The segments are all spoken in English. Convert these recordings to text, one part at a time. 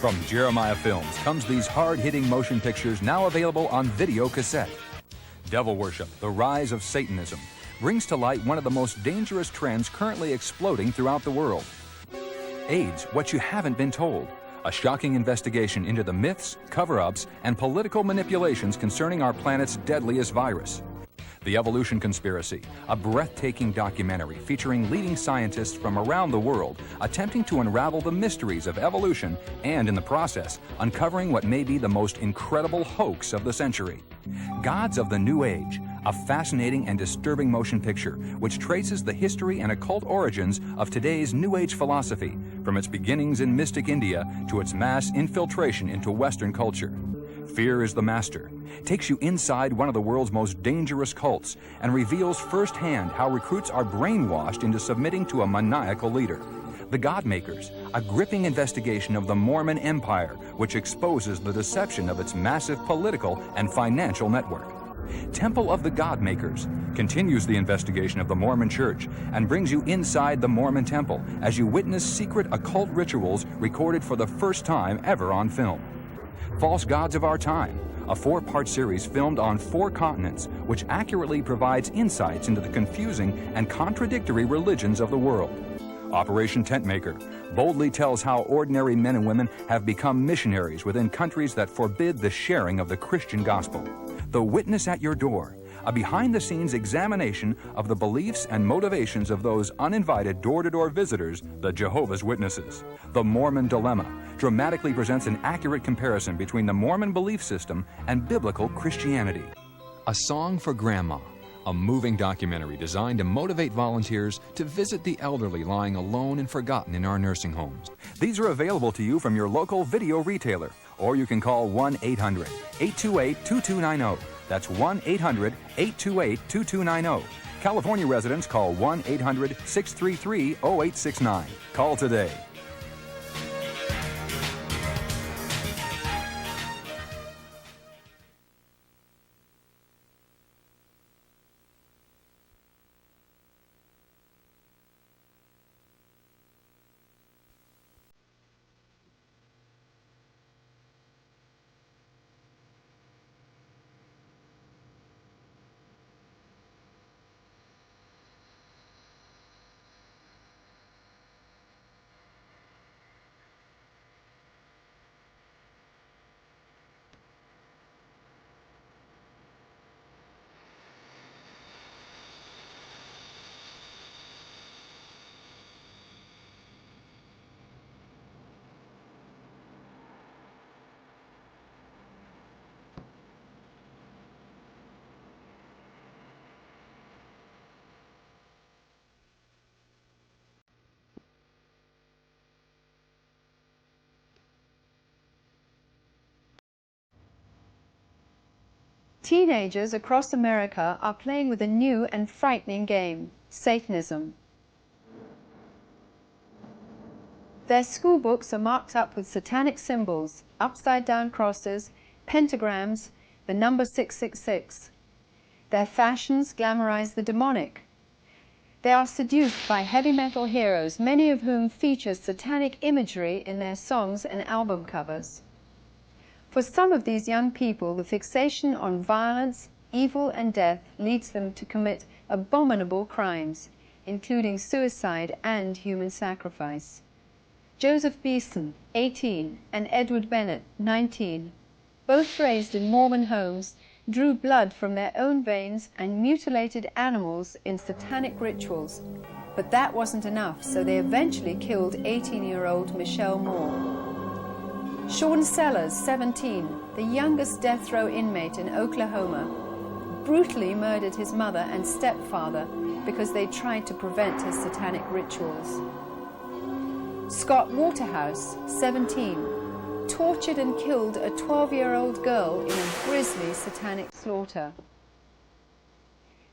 From Jeremiah Films comes these hard-hitting motion pictures now available on video cassette. Devil Worship, The Rise of Satanism, brings to light one of the most dangerous trends currently exploding throughout the world. AIDS, What You Haven't Been Told, a shocking investigation into the myths, cover-ups, and political manipulations concerning our planet's deadliest virus. The Evolution Conspiracy, a breathtaking documentary featuring leading scientists from around the world attempting to unravel the mysteries of evolution and, in the process, uncovering what may be the most incredible hoax of the century. Gods of the New Age, a fascinating and disturbing motion picture which traces the history and occult origins of today's New Age philosophy, from its beginnings in mystic India to its mass infiltration into Western culture. Fear is the Master takes you inside one of the world's most dangerous cults and reveals firsthand how recruits are brainwashed into submitting to a maniacal leader. The Godmakers, a gripping investigation of the Mormon Empire, which exposes the deception of its massive political and financial network. Temple of the Godmakers continues the investigation of the Mormon Church and brings you inside the Mormon Temple as you witness secret occult rituals recorded for the first time ever on film. False Gods of Our Time, a 4-part series filmed on 4 continents, which accurately provides insights into the confusing and contradictory religions of the world. Operation Tentmaker boldly tells how ordinary men and women have become missionaries within countries that forbid the sharing of the Christian gospel. The Witness at Your Door, a behind-the-scenes examination of the beliefs and motivations of those uninvited door-to-door visitors, the Jehovah's Witnesses. The Mormon Dilemma dramatically presents an accurate comparison between the Mormon belief system and biblical Christianity. A Song for Grandma, a moving documentary designed to motivate volunteers to visit the elderly lying alone and forgotten in our nursing homes. These are available to you from your local video retailer, or you can call 1-800-828-2290. That's 1-800-828-2290. California residents call 1-800-633-0869. Call today. Teenagers across America are playing with a new and frightening game, Satanism. Their school books are marked up with satanic symbols, upside-down crosses, pentagrams, the number 666. Their fashions glamorize the demonic. They are seduced by heavy metal heroes, many of whom feature satanic imagery in their songs and album covers. For some of these young people, the fixation on violence, evil, and death leads them to commit abominable crimes, including suicide and human sacrifice. Joseph Beeson, 18, and Edward Bennett, 19, both raised in Mormon homes, drew blood from their own veins and mutilated animals in satanic rituals. But that wasn't enough, so they eventually killed 18-year-old Michelle Moore. Sean Sellers, 17, the youngest death row inmate in Oklahoma, brutally murdered his mother and stepfather because they tried to prevent his satanic rituals. Scott Waterhouse, 17, tortured and killed a 12-year-old girl in a grisly satanic slaughter.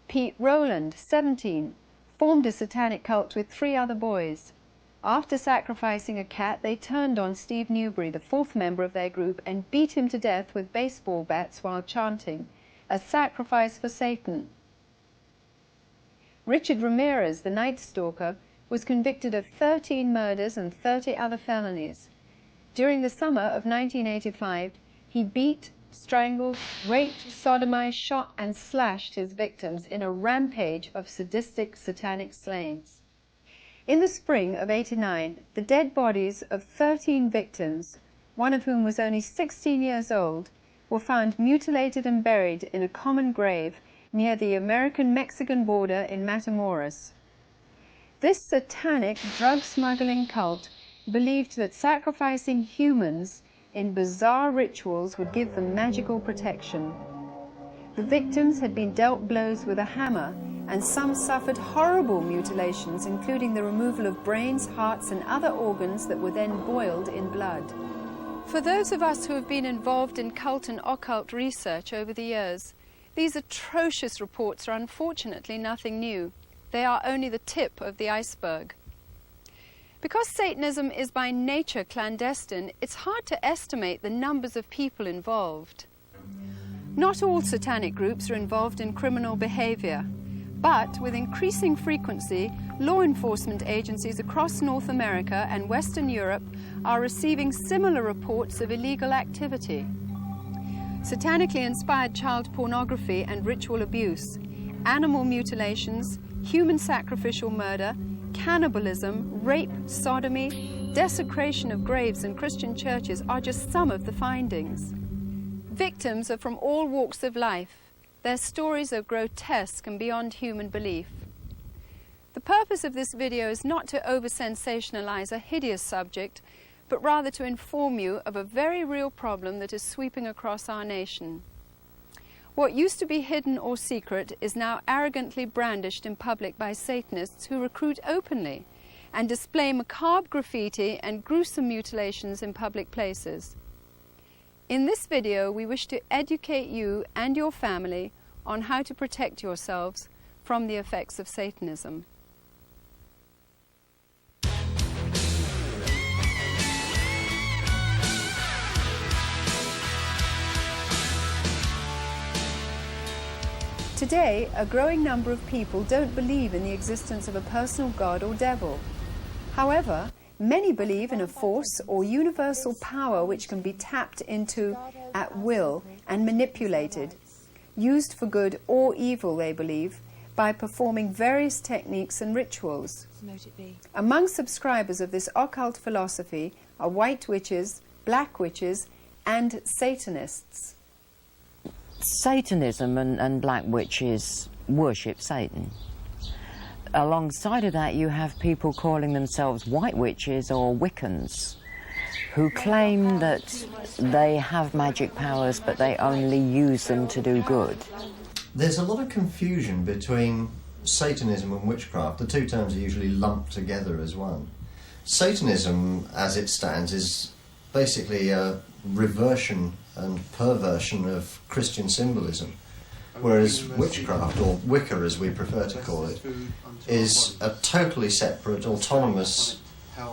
Pete Rowland, 17, formed a satanic cult with 3 other boys. After sacrificing a cat, they turned on Steve Newberry, the 4th member of their group, and beat him to death with baseball bats while chanting, "A sacrifice for Satan." Richard Ramirez, the Night Stalker, was convicted of 13 murders and 30 other felonies. During the summer of 1985, he beat, strangled, raped, sodomized, shot, and slashed his victims in a rampage of sadistic satanic slayings. In the spring of '89, the dead bodies of 13 victims, one of whom was only 16 years old, were found mutilated and buried in a common grave near the American-Mexican border in Matamoros. This satanic drug-smuggling cult believed that sacrificing humans in bizarre rituals would give them magical protection. The victims had been dealt blows with a hammer, and some suffered horrible mutilations, including the removal of brains, hearts, and other organs that were then boiled in blood. For those of us who have been involved in cult and occult research over the years, these atrocious reports are unfortunately nothing new. They are only the tip of the iceberg. Because Satanism is by nature clandestine, it's hard to estimate the numbers of people involved. Not all satanic groups are involved in criminal behavior, but with increasing frequency, law enforcement agencies across North America and Western Europe are receiving similar reports of illegal activity. Satanically inspired child pornography and ritual abuse, animal mutilations, human sacrificial murder, cannibalism, rape, sodomy, desecration of graves and Christian churches are just some of the findings. Victims are from all walks of life. Their stories are grotesque and beyond human belief. The purpose of this video is not to over-sensationalize a hideous subject, but rather to inform you of a very real problem that is sweeping across our nation. What used to be hidden or secret is now arrogantly brandished in public by Satanists who recruit openly and display macabre graffiti and gruesome mutilations in public places. In this video, we wish to educate you and your family on how to protect yourselves from the effects of Satanism. Today, a growing number of people don't believe in the existence of a personal God or devil. However, many believe in a force or universal power which can be tapped into at will and manipulated, used for good or evil, they believe, by performing various techniques and rituals. Among subscribers of this occult philosophy are white witches, black witches, and Satanists. Satanism and black witches worship Satan. Alongside of that, you have people calling themselves white witches or Wiccans, who claim that they have magic powers, but they only use them to do good. There's a lot of confusion between Satanism and witchcraft. The two terms are usually lumped together as one. Satanism, as it stands, is basically a reversion and perversion of Christian symbolism, whereas witchcraft, or Wicca as we prefer to call it, is a totally separate, autonomous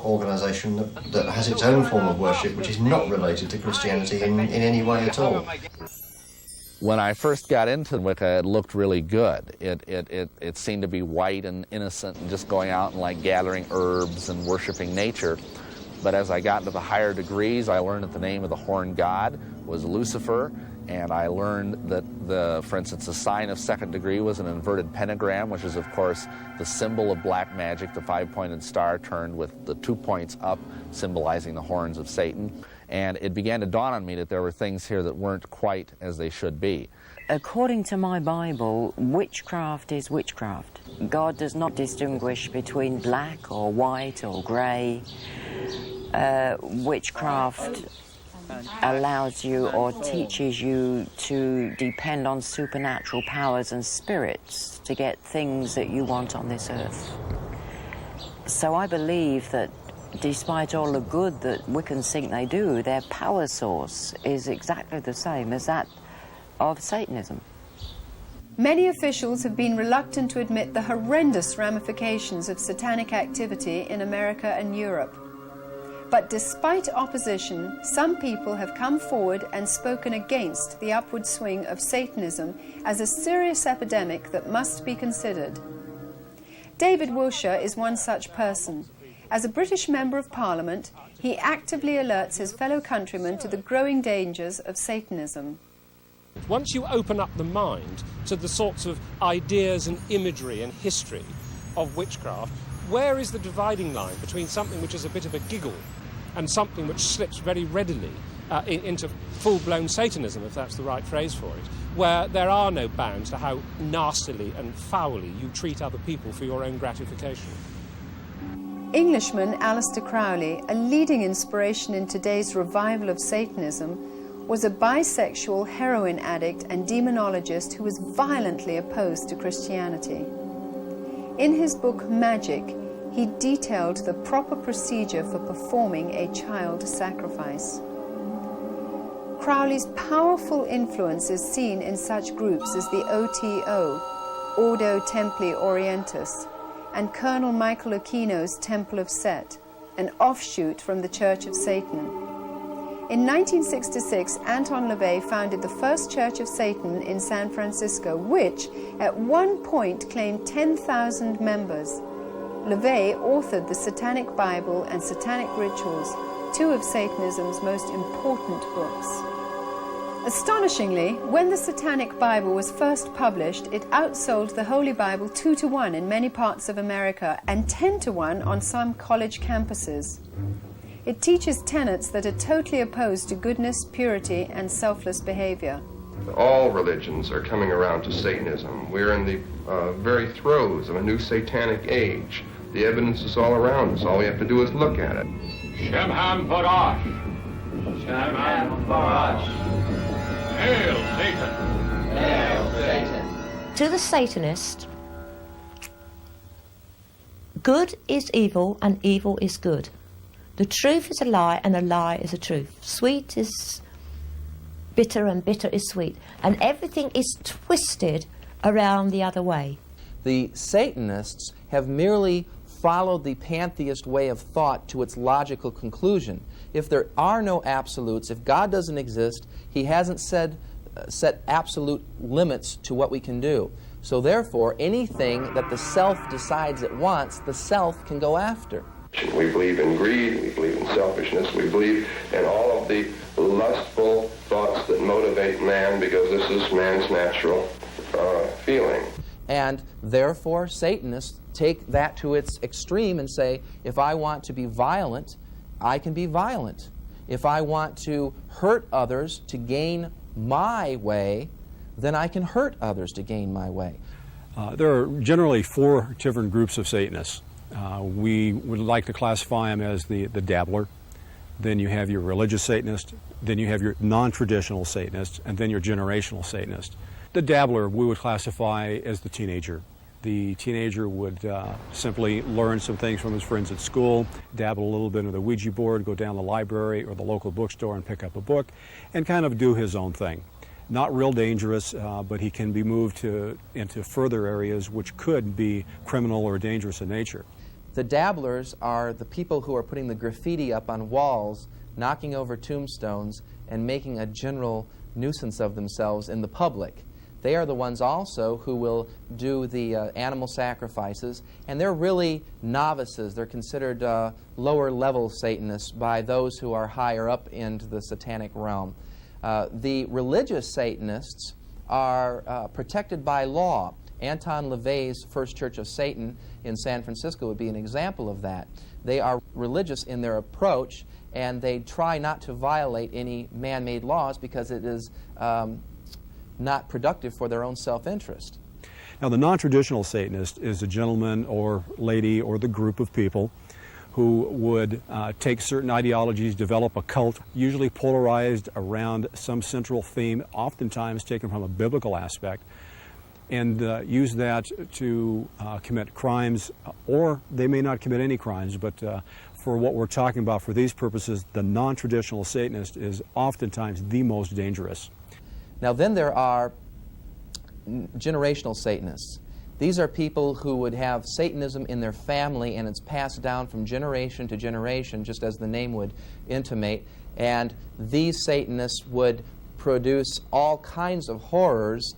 organisation that has its own form of worship, which is not related to Christianity in any way at all. When I first got into Wicca, it looked really good. It seemed to be white and innocent and just going out and like gathering herbs and worshiping nature. But as I got into the higher degrees, I learned that the name of the horned god was Lucifer, and I learned that, for instance, the sign of second degree was an inverted pentagram, which is, of course, the symbol of black magic, the five-pointed star turned with the 2 points up, symbolizing the horns of Satan. And it began to dawn on me that there were things here that weren't quite as they should be. According to my Bible, witchcraft is witchcraft. God does not distinguish between black or white or grey. Witchcraft allows you or teaches you to depend on supernatural powers and spirits to get things that you want on this earth. So I believe that despite all the good that Wiccans think they do, their power source is exactly the same as that of Satanism. Many officials have been reluctant to admit the horrendous ramifications of satanic activity in America and Europe. But despite opposition, some people have come forward and spoken against the upward swing of Satanism as a serious epidemic that must be considered. David Wilshire is one such person. As a British Member of Parliament, He actively alerts his fellow countrymen to the growing dangers of Satanism. Once you open up the mind to the sorts of ideas and imagery and history of witchcraft, where is the dividing line between something which is a bit of a giggle and something which slips very readily into full-blown Satanism, if that's the right phrase for it, where there are no bounds to how nastily and foully you treat other people for your own gratification? Englishman Aleister Crowley, a leading inspiration in today's revival of Satanism, was a bisexual heroin addict and demonologist who was violently opposed to Christianity. In his book Magic, he detailed the proper procedure for performing a child sacrifice. Crowley's powerful influence is seen in such groups as the OTO, Ordo Templi Orientis, and Colonel Michael Aquino's Temple of Set, an offshoot from the Church of Satan. In 1966, Anton LaVey founded the first Church of Satan in San Francisco, which at one point claimed 10,000 members. LaVey authored the Satanic Bible and Satanic Rituals, two of Satanism's most important books. Astonishingly, when the Satanic Bible was first published, it outsold the Holy Bible 2-to-1 in many parts of America and 10-to-1 on some college campuses. It teaches tenets that are totally opposed to goodness, purity, and selfless behavior. All religions are coming around to Satanism. We're in the very throes of a new satanic age. The evidence is all around us. All we have to do is look at it. Shemham Parash. Shemham Parash. Hail Satan. Hail Satan. To the Satanist, good is evil and evil is good. The truth is a lie and a lie is a truth. Sweet is bitter and bitter is sweet. And everything is twisted around the other way. The Satanists have merely followed the pantheist way of thought to its logical conclusion. If there are no absolutes, if God doesn't exist, He hasn't set absolute limits to what we can do. So therefore, anything that the self decides it wants, the self can go after. We believe in greed, we believe in selfishness, we believe in all of the lustful thoughts that motivate man, because this is man's natural feeling. And therefore, Satanists take that to its extreme and say, if I want to be violent, I can be violent. If I want to hurt others to gain my way, then I can hurt others to gain my way. There are generally four different groups of Satanists. We would like to classify them as the dabbler. Then you have your religious Satanist. Then you have your non-traditional Satanist. And then your generational Satanist. The dabbler we would classify as the teenager. The teenager would simply learn some things from his friends at school, dabble a little bit in the Ouija board, go down the library or the local bookstore and pick up a book, and kind of do his own thing. Not real dangerous, but he can be moved into further areas which could be criminal or dangerous in nature. The dabblers are the people who are putting the graffiti up on walls, knocking over tombstones, and making a general nuisance of themselves in the public. They are the ones also who will do the animal sacrifices, and they're really novices. They're considered lower-level Satanists by those who are higher up into the satanic realm. The religious Satanists are protected by law. Anton LaVey's First Church of Satan in San Francisco would be an example of that. They are religious in their approach, and they try not to violate any man-made laws because it is not productive for their own self-interest. Now, the non-traditional Satanist is a gentleman or lady or the group of people who would take certain ideologies, develop a cult, usually polarized around some central theme, oftentimes taken from a biblical aspect, and use that to commit crimes, or they may not commit any crimes, but for what we're talking about for these purposes, the non-traditional Satanist is oftentimes the most dangerous. Now then there are generational Satanists. These are people who would have Satanism in their family, and it's passed down from generation to generation, just as the name would intimate, and these Satanists would produce all kinds of horrors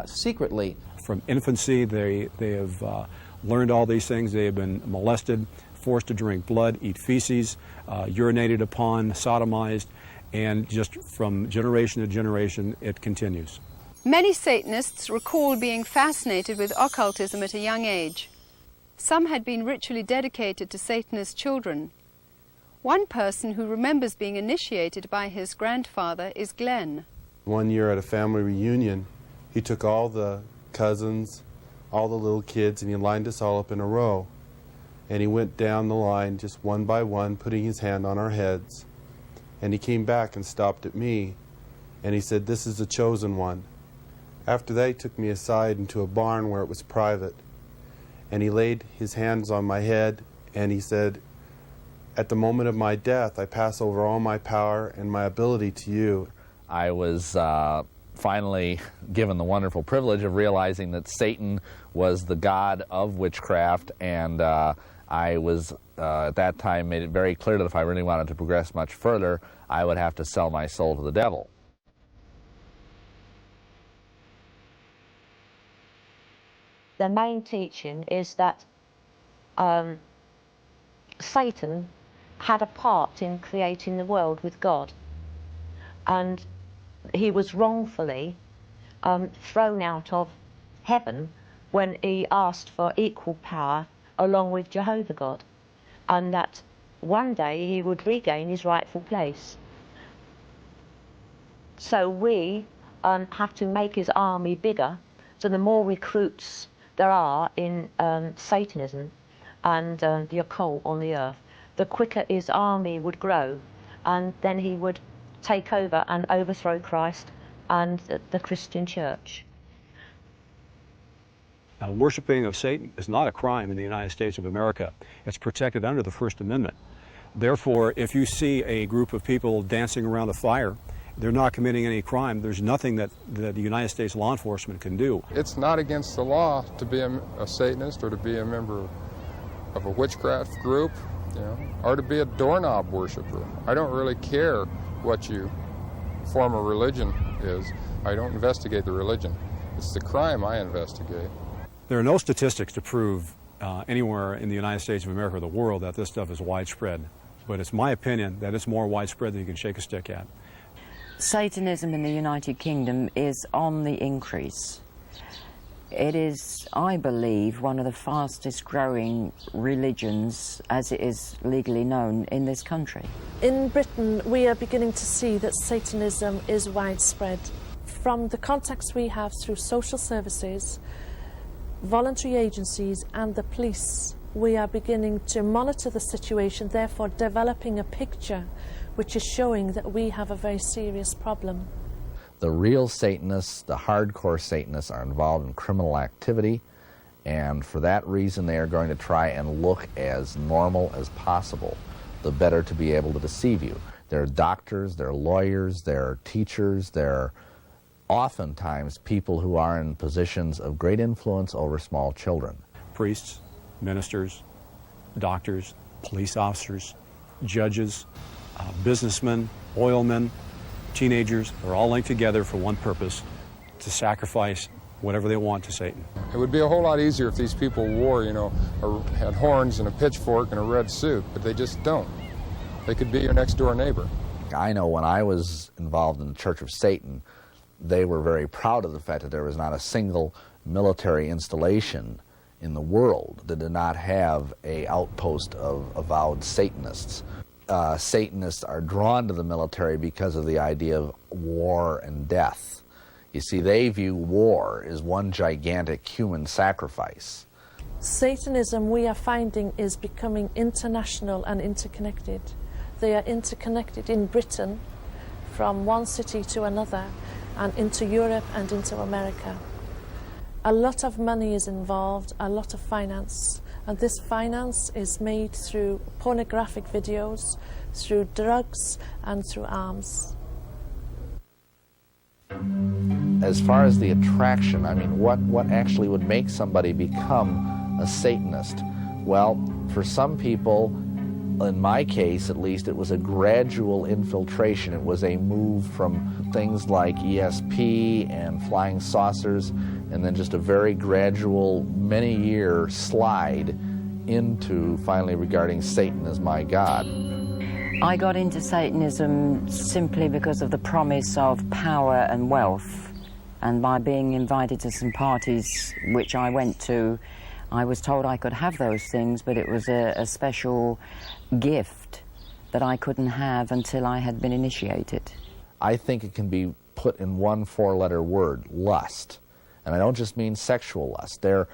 secretly. From infancy, they have learned all these things. They have been molested forced to drink blood, eat feces, urinated upon, sodomized, and just from generation to generation it continues. Many Satanists recall being fascinated with occultism at a young age. Some had been ritually dedicated to Satanist children. One person who remembers being initiated by his grandfather is Glenn. One year at a family reunion, he took all the cousins, all the little kids, and he lined us all up in a row. And he went down the line just one by one, putting his hand on our heads. And he came back and stopped at me, and he said, "This is the chosen one." After that, he took me aside into a barn where it was private. And he laid his hands on my head, and he said, "At the moment of my death, I pass over all my power and my ability to you." I was finally given the wonderful privilege of realizing that Satan was the god of witchcraft, and I was, at that time, made it very clear that if I really wanted to progress much further, I would have to sell my soul to the devil. The main teaching is that Satan had a part in creating the world with God, and he was wrongfully thrown out of heaven when he asked for equal power along with Jehovah God, and that one day he would regain his rightful place. So we have to make his army bigger, so the more recruits there are in Satanism and the occult on the earth, the quicker his army would grow, and then he would take over and overthrow Christ and the Christian church. Now, worshiping of Satan is not a crime in the United States of America. It's protected under the First Amendment. Therefore, if you see a group of people dancing around a fire, they're not committing any crime. There's nothing that the United States law enforcement can do. It's not against the law to be a Satanist or to be a member of a witchcraft group, you know, or to be a doorknob worshiper. I don't really care what your form of religion is. I don't investigate the religion. It's the crime I investigate. There are no statistics to prove anywhere in the United States of America or the world that this stuff is widespread. But it's my opinion that it's more widespread than you can shake a stick at. Satanism in the United Kingdom is on the increase. It is, I believe, one of the fastest growing religions, as it is legally known, in this country. In Britain, we are beginning to see that Satanism is widespread. From the contacts we have through social services, voluntary agencies and the police, we are beginning to monitor the situation, therefore developing a picture which is showing that we have a very serious problem. The real Satanists, the hardcore Satanists, are involved in criminal activity, and for that reason they are going to try and look as normal as possible, the better to be able to deceive you. They're doctors, they're lawyers, they're teachers, they're oftentimes people who are in positions of great influence over small children. Priests, ministers, doctors, police officers, judges, businessmen, oilmen, teenagers, are all linked together for one purpose: to sacrifice whatever they want to Satan. It would be a whole lot easier if these people wore, you know, had horns and a pitchfork and a red suit, but they just don't. They could be your next door neighbor. I know when I was involved in the Church of Satan, they were very proud of the fact that there was not a single military installation in the world that did not have an outpost of avowed Satanists. Satanists are drawn to the military because of the idea of war and death. You see, they view war as one gigantic human sacrifice. Satanism, we are finding, is becoming international and interconnected. They are interconnected in Britain, from one city to another, and into Europe and into America. A lot of money is involved, a lot of finance, and this finance is made through pornographic videos, through drugs, and through arms. As far as the attraction, I mean, what actually would make somebody become a Satanist? Well, for some people, in my case at least, it was a gradual infiltration. It was a move from things like ESP and flying saucers, and then just a very gradual, many-year slide into finally regarding Satan as my God. I got into Satanism simply because of the promise of power and wealth. And by being invited to some parties which I went to, I was told I could have those things, but it was a special gift that I couldn't have until I had been initiated. I think it can be put in one four-letter word, lust. And I don't just mean sexual lust. There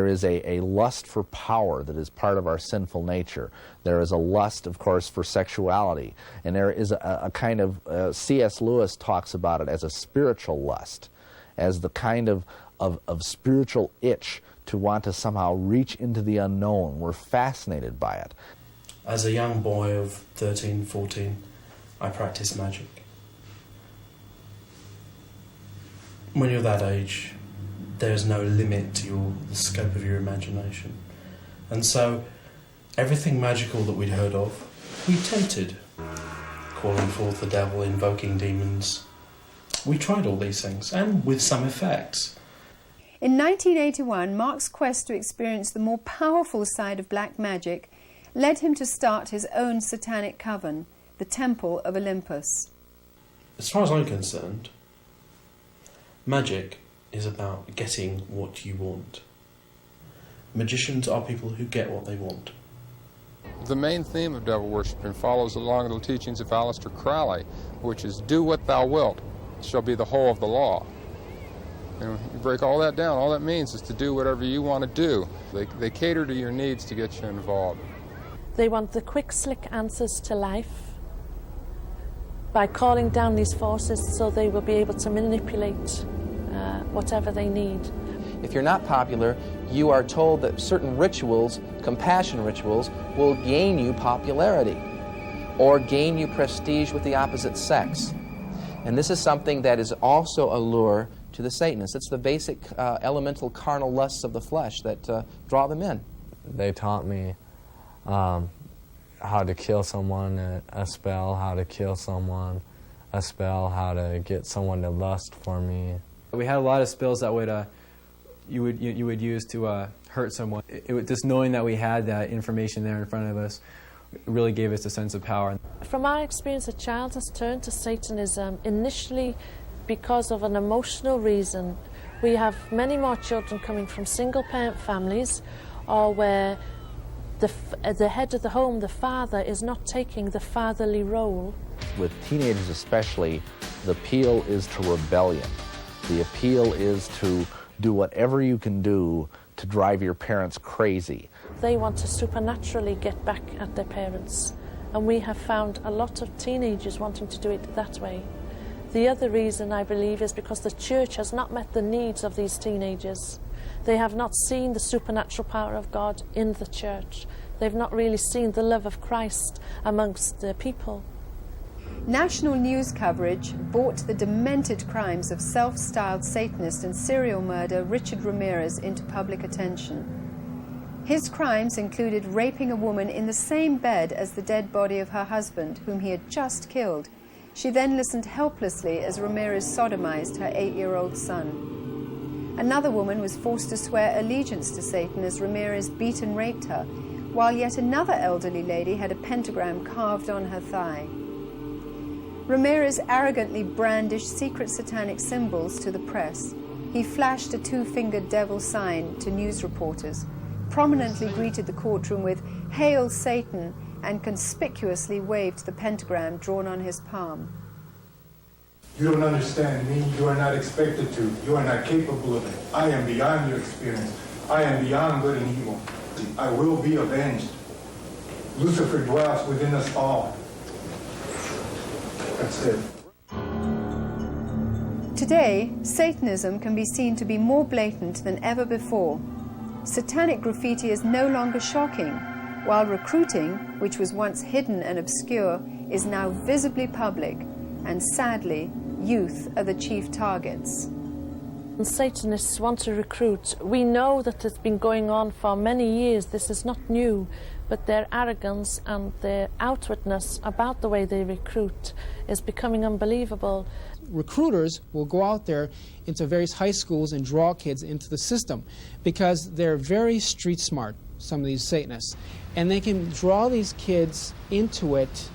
is a lust for power that is part of our sinful nature. There is a lust, of course, for sexuality. And there is a kind of, C.S. Lewis talks about it as a spiritual lust, as the kind of spiritual itch to want to somehow reach into the unknown. We're fascinated by it. As a young boy of 13, 14, I practiced magic. When you're that age, there's no limit to the scope of your imagination. And so, everything magical that we'd heard of, we attempted. Calling forth the devil, invoking demons. We tried all these things, and with some effects. In 1981, Mark's quest to experience the more powerful side of black magic led him to start his own satanic coven, the Temple of Olympus. As far as I'm concerned, magic is about getting what you want. Magicians are people who get what they want. The main theme of devil worshiping follows along the teachings of Aleister Crowley, which is do what thou wilt, shall be the whole of the law. You break all that down, all that means is to do whatever you want to do. They cater to your needs to get you involved. They want the quick, slick answers to life by calling down these forces so they will be able to manipulate whatever they need. If you're not popular, you are told that certain rituals, compassion rituals, will gain you popularity or gain you prestige with the opposite sex. And this is something that is also a lure to the Satanists. It's the basic elemental carnal lusts of the flesh that draw them in. They taught me how to kill someone, a spell, how to kill someone, a spell, how to get someone to lust for me. We had a lot of spells that would you would use to hurt someone. Just knowing that we had that information there in front of us really gave us a sense of power. From our experience, a child has turned to Satanism initially because of an emotional reason. We have many more children coming from single-parent families, or where the head of the home, the father, is not taking the fatherly role. With teenagers especially, the appeal is to rebellion. The appeal is to do whatever you can do to drive your parents crazy. They want to supernaturally get back at their parents, and we have found a lot of teenagers wanting to do it that way. The other reason, I believe, is because the church has not met the needs of these teenagers. They have not seen the supernatural power of God in the church. They've not really seen the love of Christ amongst the people. National news coverage brought the demented crimes of self-styled Satanist and serial murderer Richard Ramirez into public attention. His crimes included raping a woman in the same bed as the dead body of her husband, whom he had just killed. She then listened helplessly as Ramirez sodomized her 8-year-old son. Another woman was forced to swear allegiance to Satan as Ramirez beat and raped her, while yet another elderly lady had a pentagram carved on her thigh. Ramirez arrogantly brandished secret satanic symbols to the press. He flashed a 2-fingered devil sign to news reporters, prominently greeted the courtroom with "Hail Satan," and conspicuously waved the pentagram drawn on his palm. You don't understand me. You are not expected to. You are not capable of it. I am beyond your experience. I am beyond good and evil. I will be avenged. Lucifer dwells within us all. That's it. Today, Satanism can be seen to be more blatant than ever before. Satanic graffiti is no longer shocking, while recruiting, which was once hidden and obscure, is now visibly public, and sadly, youth are the chief targets. Satanists want to recruit. We know that it's been going on for many years. This is not new, but their arrogance and their outwardness about the way they recruit is becoming unbelievable. Recruiters will go out there into various high schools and draw kids into the system because they're very street smart. some of these Satanists. And they can draw these kids into it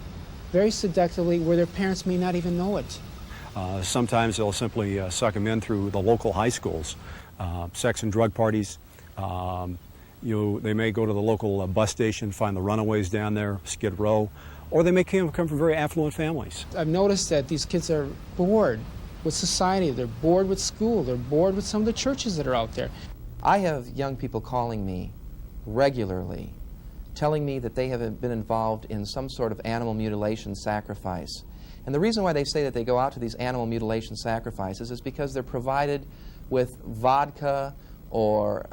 very seductively where their parents may not even know it. Sometimes they'll simply suck them in through the local high schools, sex and drug parties. They may go to the local bus station, find the runaways down there, Skid Row, or they may come from very affluent families. I've noticed that these kids are bored with society, they're bored with school, they're bored with some of the churches that are out there. I have young people calling me regularly, telling me that they have been involved in some sort of animal mutilation sacrifice. And the reason why they say that they go out to these animal mutilation sacrifices is because they're provided with vodka or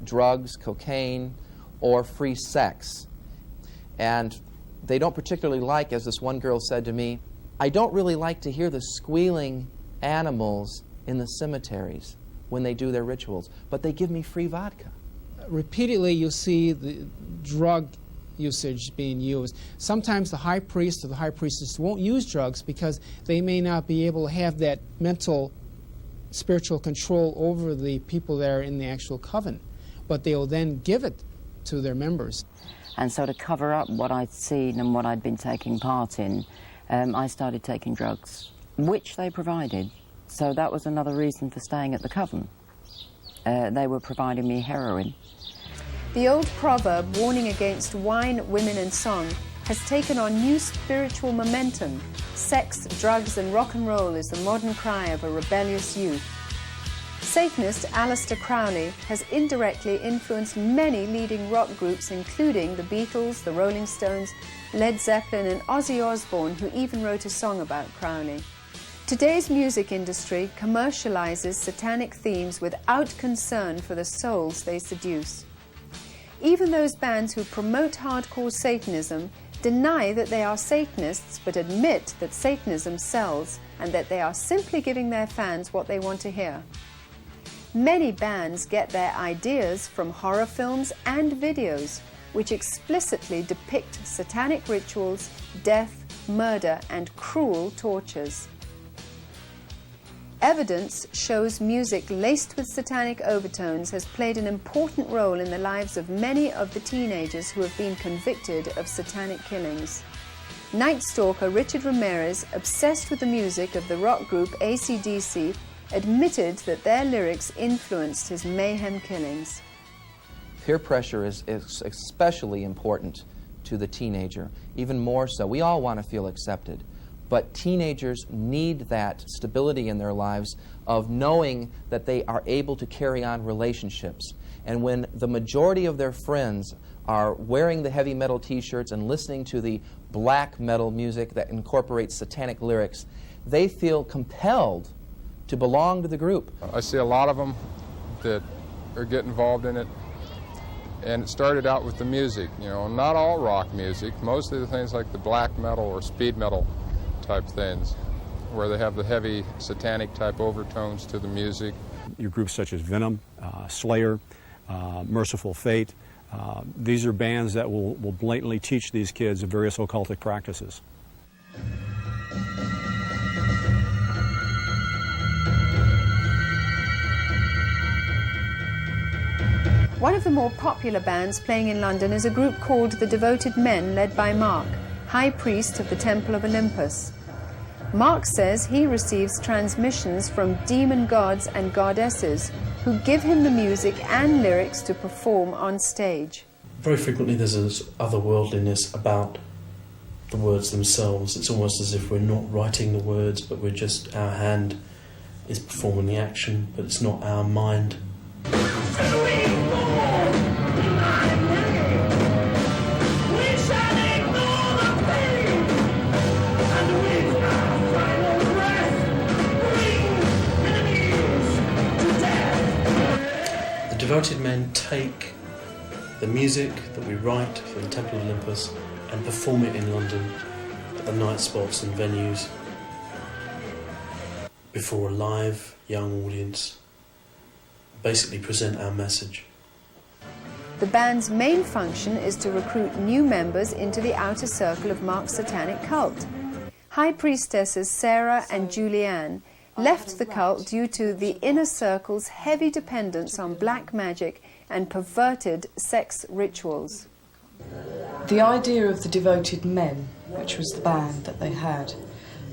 drugs, cocaine, or free sex. And they don't particularly like, as this one girl said to me, I don't really like to hear the squealing animals in the cemeteries when they do their rituals, but they give me free vodka. Repeatedly you'll see the drug usage being used. Sometimes the high priest or the high priestess won't use drugs because they may not be able to have that mental, spiritual control over the people that are in the actual coven, but they will then give it to their members. And so to cover up what I'd seen and what I'd been taking part in, I started taking drugs, which they provided. So that was another reason for staying at the coven. They were providing me heroin. The old proverb warning against wine, women and song has taken on new spiritual momentum. Sex, drugs and rock and roll is the modern cry of a rebellious youth. Satanist Aleister Crowley has indirectly influenced many leading rock groups, including the Beatles, the Rolling Stones, Led Zeppelin and Ozzy Osbourne, who even wrote a song about Crowley. Today's music industry commercializes satanic themes without concern for the souls they seduce. Even those bands who promote hardcore Satanism deny that they are Satanists, but admit that Satanism sells and that they are simply giving their fans what they want to hear. Many bands get their ideas from horror films and videos, which explicitly depict satanic rituals, death, murder, and cruel tortures. Evidence shows music laced with satanic overtones has played an important role in the lives of many of the teenagers who have been convicted of satanic killings. Night Stalker Richard Ramirez, obsessed with the music of the rock group AC/DC, admitted that their lyrics influenced his mayhem killings. Peer pressure is especially important to the teenager, even more so. We all want to feel accepted, but teenagers need that stability in their lives of knowing that they are able to carry on relationships. And when the majority of their friends are wearing the heavy metal t-shirts and listening to the black metal music that incorporates satanic lyrics, they feel compelled to belong to the group. I see a lot of them that are getting involved in it, and it started out with the music, not all rock music, mostly the things like the black metal or speed metal type things, where they have the heavy satanic type overtones to the music. Your groups such as Venom, Slayer, Merciful Fate, these are bands that will blatantly teach these kids various occultic practices. One of the more popular bands playing in London is a group called The Devoted Men, led by Mark, High Priest of the Temple of Olympus. Mark says he receives transmissions from demon gods and goddesses who give him the music and lyrics to perform on stage. Very frequently there's this otherworldliness about the words themselves. It's almost as if we're not writing the words, but we're just, our hand is performing the action, but it's not our mind. The Devoted Men take the music that we write for the Temple of Olympus and perform it in London at the night spots and venues before a live young audience, basically present our message. The band's main function is to recruit new members into the outer circle of Mark's satanic cult. High priestesses Sarah and Julianne left the cult due to the inner circle's heavy dependence on black magic and perverted sex rituals. The idea of the Devoted Men, which was the band that they had,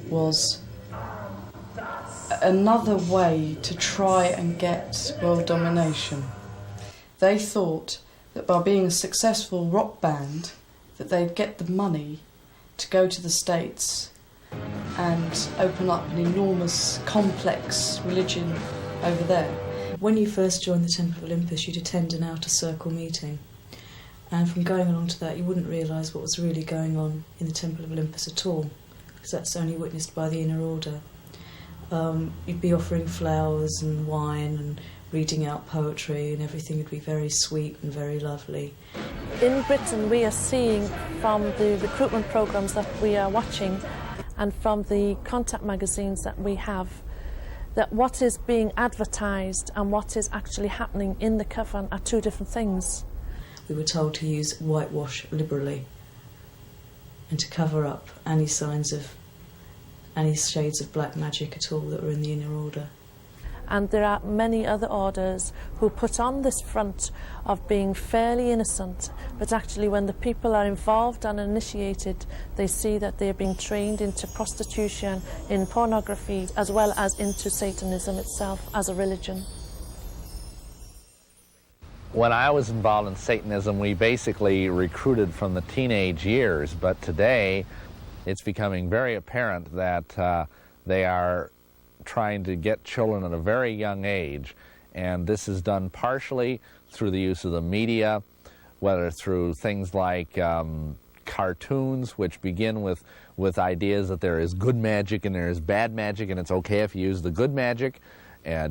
was another way to try and get world domination. They thought that by being a successful rock band, that they'd get the money to go to the States and open up an enormous, complex religion over there. When you first joined the Temple of Olympus, you'd attend an outer circle meeting. And from going along to that, you wouldn't realise what was really going on in the Temple of Olympus at all, because that's only witnessed by the inner order. You'd be offering flowers and wine and reading out poetry, and everything would be very sweet and very lovely. In Britain, we are seeing from the recruitment programmes that we are watching and from the contact magazines that we have, that what is being advertised and what is actually happening in the coven are two different things. We were told to use whitewash liberally and to cover up any signs of any shades of black magic at all that were in the inner order. And there are many other orders who put on this front of being fairly innocent, but actually when the people are involved and initiated, they see that they are being trained into prostitution, in pornography, as well as into Satanism itself as a religion. When I was involved in Satanism, we basically recruited from the teenage years, but today it's becoming very apparent that they are trying to get children at a very young age, and this is done partially through the use of the media, whether through things like cartoons, which begin with ideas that there is good magic and there is bad magic, and it's okay if you use the good magic.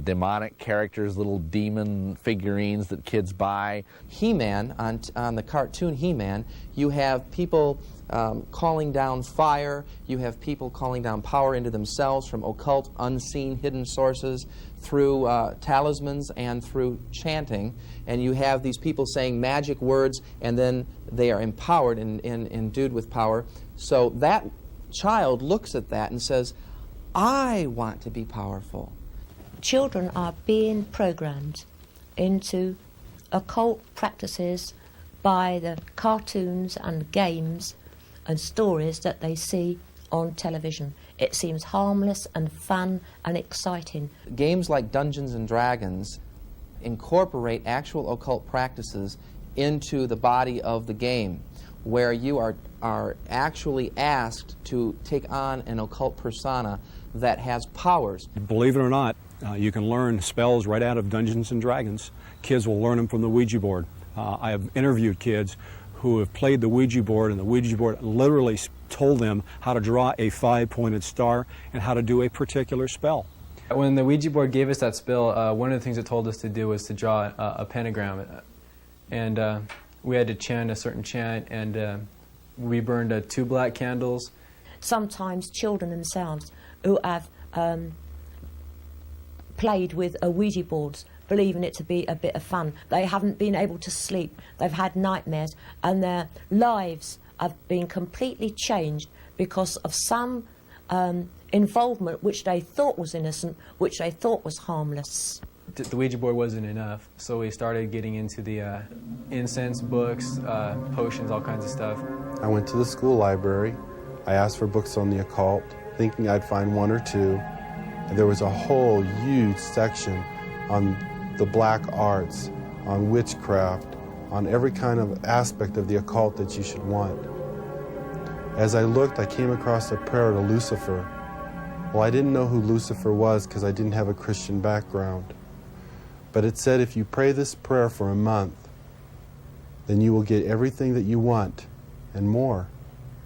Demonic characters, little demon figurines that kids buy. He-Man, on the cartoon He-Man, you have people calling down fire, you have people calling down power into themselves from occult, unseen, hidden sources, through talismans and through chanting, and you have these people saying magic words, and then they are empowered and endued with power. So that child looks at that and says, I want to be powerful. Children are being programmed into occult practices by the cartoons and games and stories that they see on television. It seems harmless and fun and exciting. Games like Dungeons and Dragons incorporate actual occult practices into the body of the game, where you are actually asked to take on an occult persona that has powers. Believe it or not, you can learn spells right out of Dungeons and Dragons. Kids will learn them from the Ouija board. I have interviewed kids who have played the Ouija board, and the Ouija board literally told them how to draw a 5-pointed star and how to do a particular spell. When the Ouija board gave us that spell, one of the things it told us to do was to draw a pentagram. And we had to chant a certain chant, and we burned 2 black candles. Sometimes children themselves who have played with Ouija boards, believing it to be a bit of fun. They haven't been able to sleep. They've had nightmares, and their lives have been completely changed because of some involvement which they thought was innocent, which they thought was harmless. The Ouija board wasn't enough, so we started getting into the incense books, potions, all kinds of stuff. I went to the school library. I asked for books on the occult, thinking I'd find 1 or 2. And there was a whole huge section on the black arts, on witchcraft, on every kind of aspect of the occult that you should want. As I looked, I came across a prayer to Lucifer. Well, I didn't know who Lucifer was because I didn't have a Christian background. But it said if you pray this prayer for a month, then you will get everything that you want and more.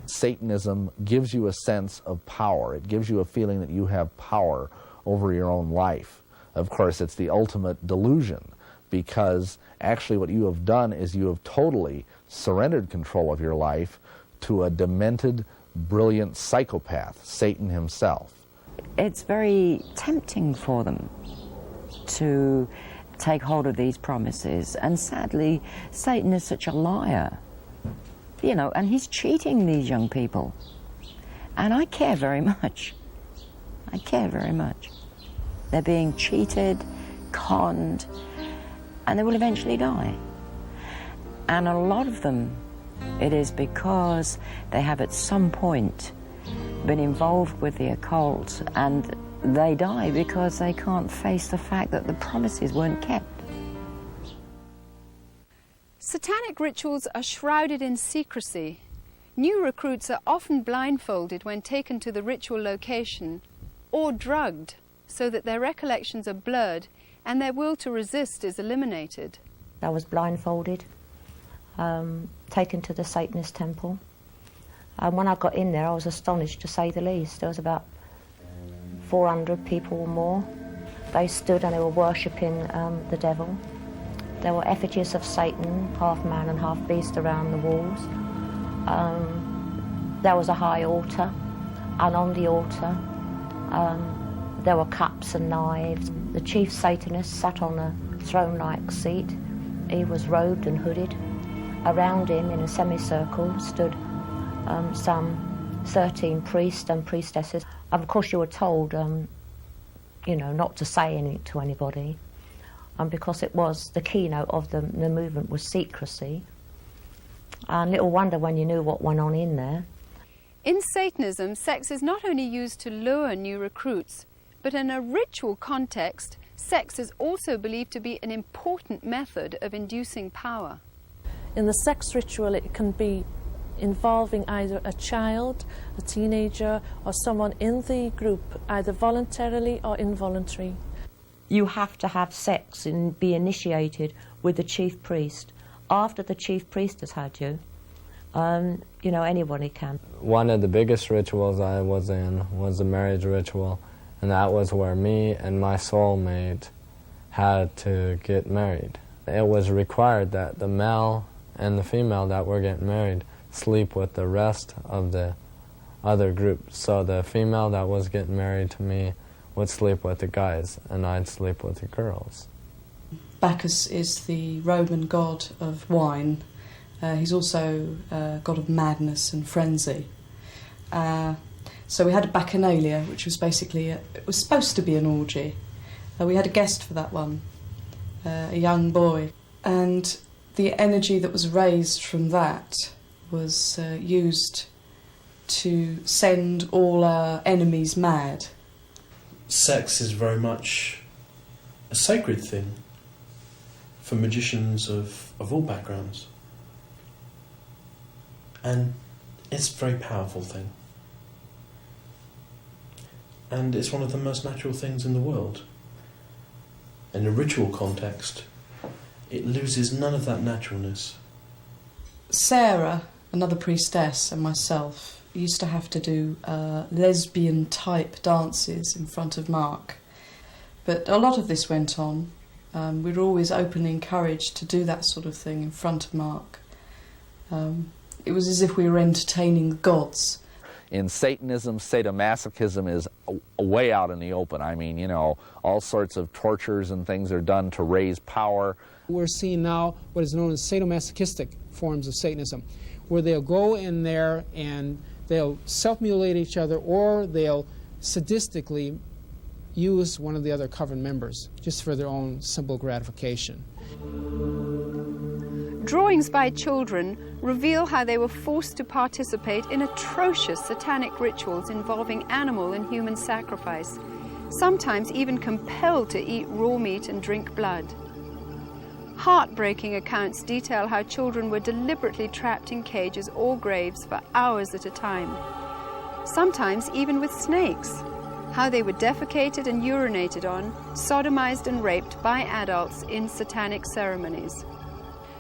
Satanism gives you a sense of power. It gives you a feeling that you have power over your own life. Of course, it's the ultimate delusion, because actually what you have done is you have totally surrendered control of your life to a demented, brilliant psychopath, Satan himself. It's very tempting for them to take hold of these promises, and sadly, Satan is such a liar. You know, and he's cheating these young people. And I care very much. I care very much. They're being cheated, conned, and they will eventually die. And a lot of them, it is because they have at some point been involved with the occult, and they die because they can't face the fact that the promises weren't kept. Satanic rituals are shrouded in secrecy. New recruits are often blindfolded when taken to the ritual location, or drugged, so that their recollections are blurred and their will to resist is eliminated. I was blindfolded, taken to the Satanist temple. And when I got in there, I was astonished, to say the least. There was about 400 people or more. They stood and they were worshipping the devil. There were effigies of Satan, half man and half beast, around the walls. There was a high altar, and on the altar there were cups and knives. The chief Satanist sat on a throne-like seat. He was robed and hooded. Around him, in a semicircle, stood some 13 priests and priestesses. Of course, you were told, you know, not to say anything to anybody, because it was the keynote of the movement was secrecy. And little wonder when you knew what went on in there. In Satanism, sex is not only used to lure new recruits, but in a ritual context, sex is also believed to be an important method of inducing power. In the sex ritual, it can be involving either a child, a teenager, or someone in the group, either voluntarily or involuntarily. You have to have sex and be initiated with the chief priest. After the chief priest has had you, you know, anybody can. One of the biggest rituals I was in was the marriage ritual, and that was where me and my soulmate had to get married. It was required that the male and the female that were getting married sleep with the rest of the other group. So the female that was getting married to me would sleep with the guys, and I'd sleep with the girls. Bacchus is the Roman god of wine. He's also god of madness and frenzy. So we had a bacchanalia, which was basically, it was supposed to be an orgy. We had a guest for that one, a young boy. And the energy that was raised from that was used to send all our enemies mad. Sex is very much a sacred thing for magicians of all backgrounds. And it's a very powerful thing. And it's one of the most natural things in the world. In a ritual context, it loses none of that naturalness. Sarah, another priestess, and myself used to have to do lesbian-type dances in front of Mark. But a lot of this went on. We were always openly encouraged to do that sort of thing in front of Mark. It was as if we were entertaining the gods. In Satanism, sadomasochism is way out in the open. I mean, you know, all sorts of tortures and things are done to raise power. We're seeing now what is known as sadomasochistic forms of Satanism, where they'll go in there and they'll self-mutilate each other, or they'll sadistically use one of the other coven members just for their own simple gratification. Drawings by children reveal how they were forced to participate in atrocious satanic rituals involving animal and human sacrifice, sometimes even compelled to eat raw meat and drink blood. Heartbreaking accounts detail how children were deliberately trapped in cages or graves for hours at a time, sometimes even with snakes, how they were defecated and urinated on, sodomized and raped by adults in satanic ceremonies.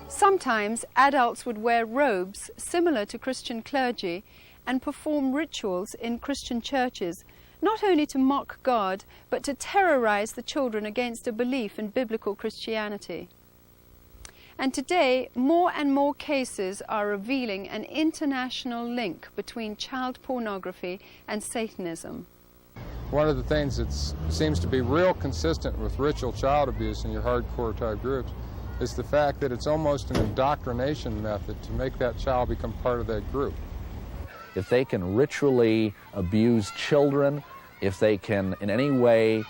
Sometimes adults would wear robes similar to Christian clergy and perform rituals in Christian churches, not only to mock God, but to terrorize the children against a belief in biblical Christianity. And today, more and more cases are revealing an international link between child pornography and Satanism. One of the things that seems to be real consistent with ritual child abuse in your hardcore type groups is the fact that it's almost an indoctrination method to make that child become part of that group. If they can ritually abuse children, if they can in any way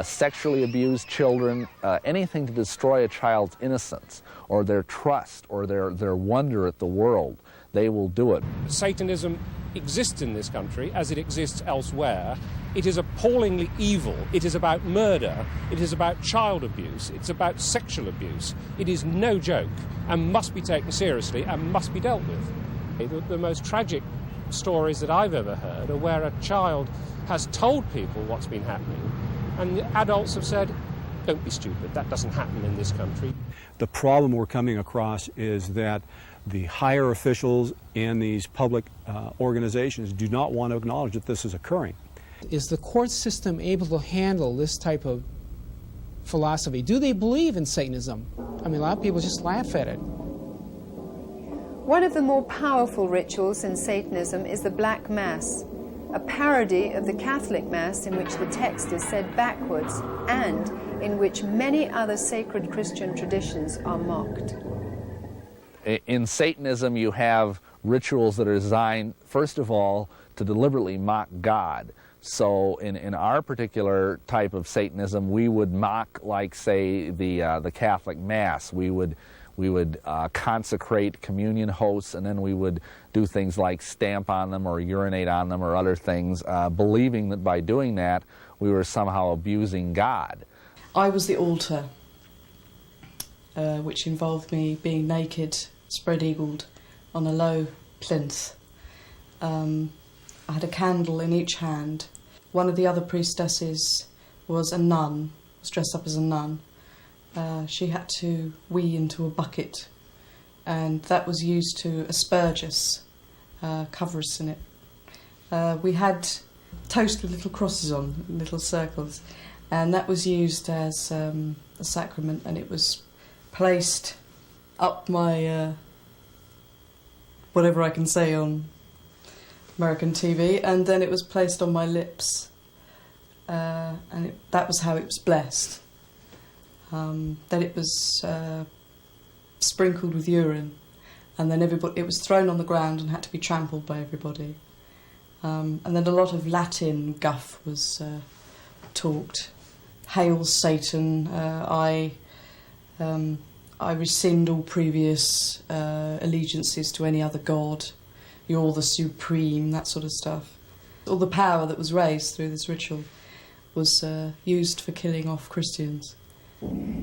sexually abuse children, anything to destroy a child's innocence or their trust or their wonder at the world, they will do it. Satanism exists in this country as it exists elsewhere. It is appallingly evil. It is about murder. It is about child abuse. It's about sexual abuse. It is no joke and must be taken seriously and must be dealt with. The most tragic stories that I've ever heard are where a child has told people what's been happening, and the adults have said, don't be stupid, that doesn't happen in this country. The problem we're coming across is that the higher officials in these public organizations do not want to acknowledge that this is occurring. Is the court system able to handle this type of philosophy? Do they believe in Satanism? I mean, a lot of people just laugh at it. One of the more powerful rituals in Satanism is the Black Mass, a parody of the Catholic Mass in which the text is said backwards and in which many other sacred Christian traditions are mocked. In Satanism, you have rituals that are designed, first of all, to deliberately mock God. So in our particular type of Satanism, we would mock, like, say, the Catholic Mass. We would consecrate communion hosts, and then we would do things like stamp on them or urinate on them or other things, believing that by doing that, we were somehow abusing God. I was the altar, which involved me being naked, spread-eagled, on a low plinth. I had a candle in each hand. One of the other priestesses was a nun, was dressed up as a nun. She had to wee into a bucket, and that was used to asperge us, cover us in it. We had toast with little crosses on, little circles, and that was used as a sacrament, and it was placed up my, whatever I can say on American TV, and then it was placed on my lips, and that was how it was blessed. Then it was sprinkled with urine, and then it was thrown on the ground and had to be trampled by everybody. And then a lot of Latin guff was talked. Hail Satan, I rescind all previous allegiances to any other god, you're the supreme, that sort of stuff. All the power that was raised through this ritual was used for killing off Christians.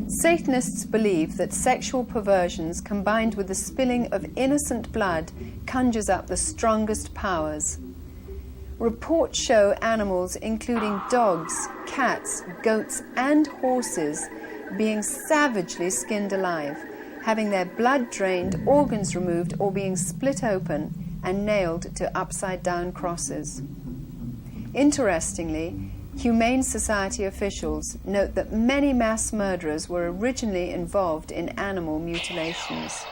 Satanists believe that sexual perversions combined with the spilling of innocent blood conjures up the strongest powers. Reports show animals including dogs, cats, goats and horses being savagely skinned alive, having their blood drained, organs removed or being split open and nailed to upside-down crosses. Interestingly, Humane Society officials note that many mass murderers were originally involved in animal mutilations.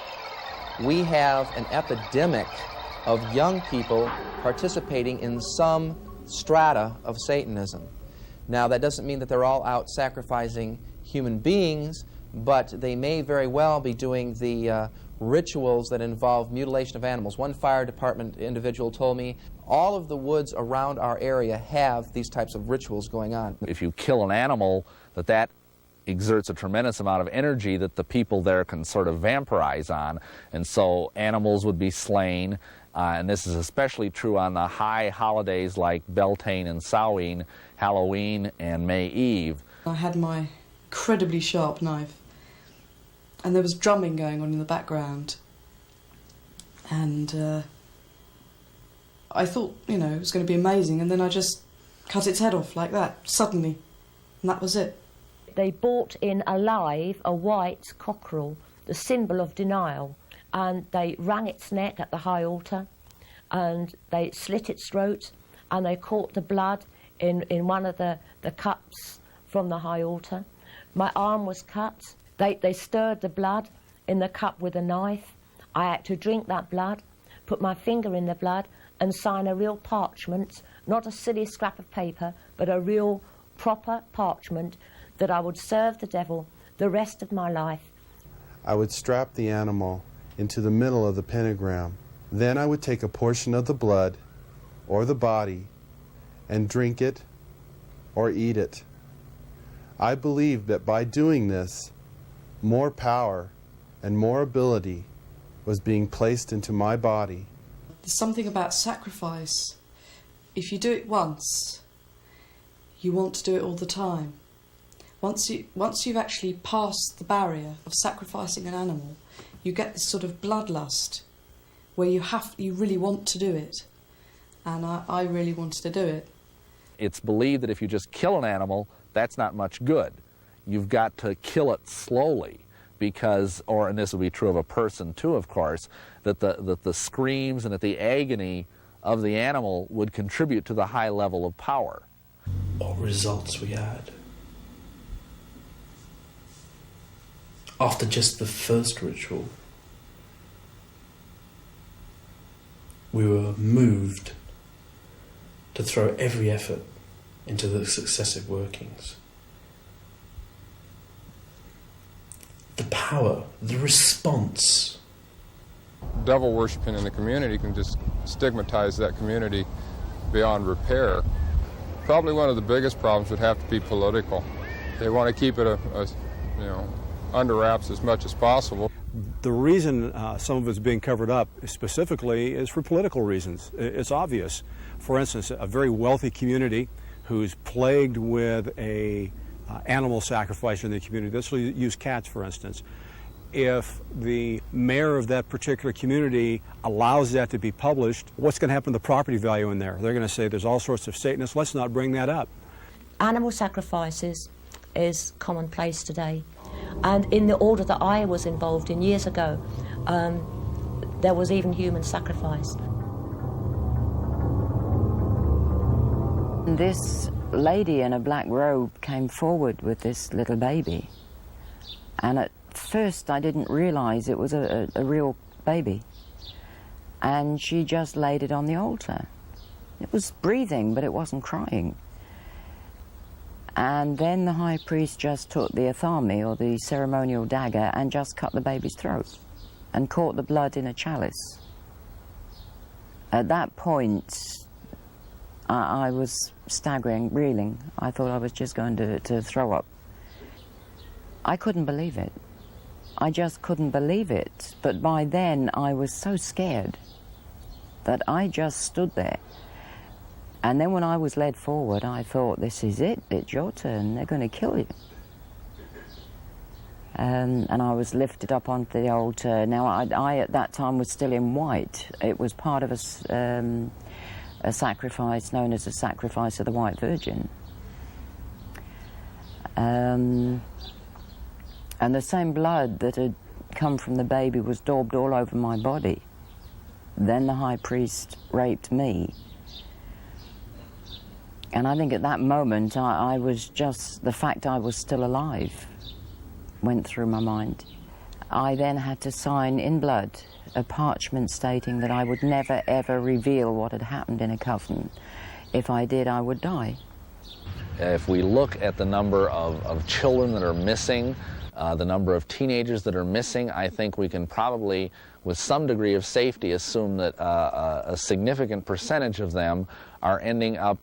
We have an epidemic of young people participating in some strata of Satanism. Now, that doesn't mean that they're all out sacrificing human beings, but they may very well be doing the rituals that involve mutilation of animals. One fire department individual told me all of the woods around our area have these types of rituals going on. If you kill an animal, that exerts a tremendous amount of energy that the people there can sort of vampirize on, and so animals would be slain, and this is especially true on the high holidays like Beltane and Samhain, Halloween and May Eve. I had my incredibly sharp knife, and there was drumming going on in the background, and I thought, it was going to be amazing, and then I just cut its head off like that, suddenly, and that was it. They brought in alive a white cockerel, the symbol of denial, and they wrung its neck at the high altar, and they slit its throat, and they caught the blood in one of the cups from the high altar. My arm was cut. They stirred the blood in the cup with a knife. I had to drink that blood, put my finger in the blood, and sign a real parchment, not a silly scrap of paper, but a real proper parchment that I would serve the devil the rest of my life. I would strap the animal into the middle of the pentagram. Then I would take a portion of the blood or the body and drink it or eat it. I believe that by doing this, more power and more ability was being placed into my body. There's something about sacrifice. If you do it once, you want to do it all the time. Once you've actually passed the barrier of sacrificing an animal, you get this sort of bloodlust where you really want to do it. And I really wanted to do it. It's believed that if you just kill an animal, that's not much good. You've got to kill it slowly because, and this will be true of a person too, of course, that the screams and that the agony of the animal would contribute to the high level of power. What results we had. After just the first ritual, we were moved to throw every effort into the successive workings. The power, the response. Devil worshipping in the community can just stigmatize that community beyond repair. Probably one of the biggest problems would have to be political. They want to keep it under wraps as much as possible. The reason some of it's being covered up specifically is for political reasons. It's obvious. For instance, a very wealthy community who's plagued with a animal sacrifice in the community. Let's use cats, for instance. If the mayor of that particular community allows that to be published, what's going to happen to the property value in there? They're going to say there's all sorts of Satanists. Let's not bring that up. Animal sacrifices is commonplace today. And in the order that I was involved in years ago, there was even human sacrifice. This lady in a black robe came forward with this little baby. And at first I didn't realize it was a real baby. And she just laid it on the altar. It was breathing, but it wasn't crying. And then the high priest just took the athame, or the ceremonial dagger, and just cut the baby's throat and caught the blood in a chalice. At that point, I was staggering, reeling. I thought I was just going to throw up. I couldn't believe it. I just couldn't believe it. But by then, I was so scared that I just stood there. And then when I was led forward, I thought, this is it. It's your turn. They're going to kill you. And I was lifted up onto the altar. Now, I at that time was still in white. It was part of a sacrifice known as the sacrifice of the White Virgin. And the same blood that had come from the baby was daubed all over my body. Then the high priest raped me. And I think at that moment, I was just, the fact I was still alive went through my mind. I then had to sign in blood a parchment stating that I would never, ever reveal what had happened in a coven. If I did, I would die. If we look at the number of children that are missing, the number of teenagers that are missing, I think we can probably, with some degree of safety, assume that a significant percentage of them are ending up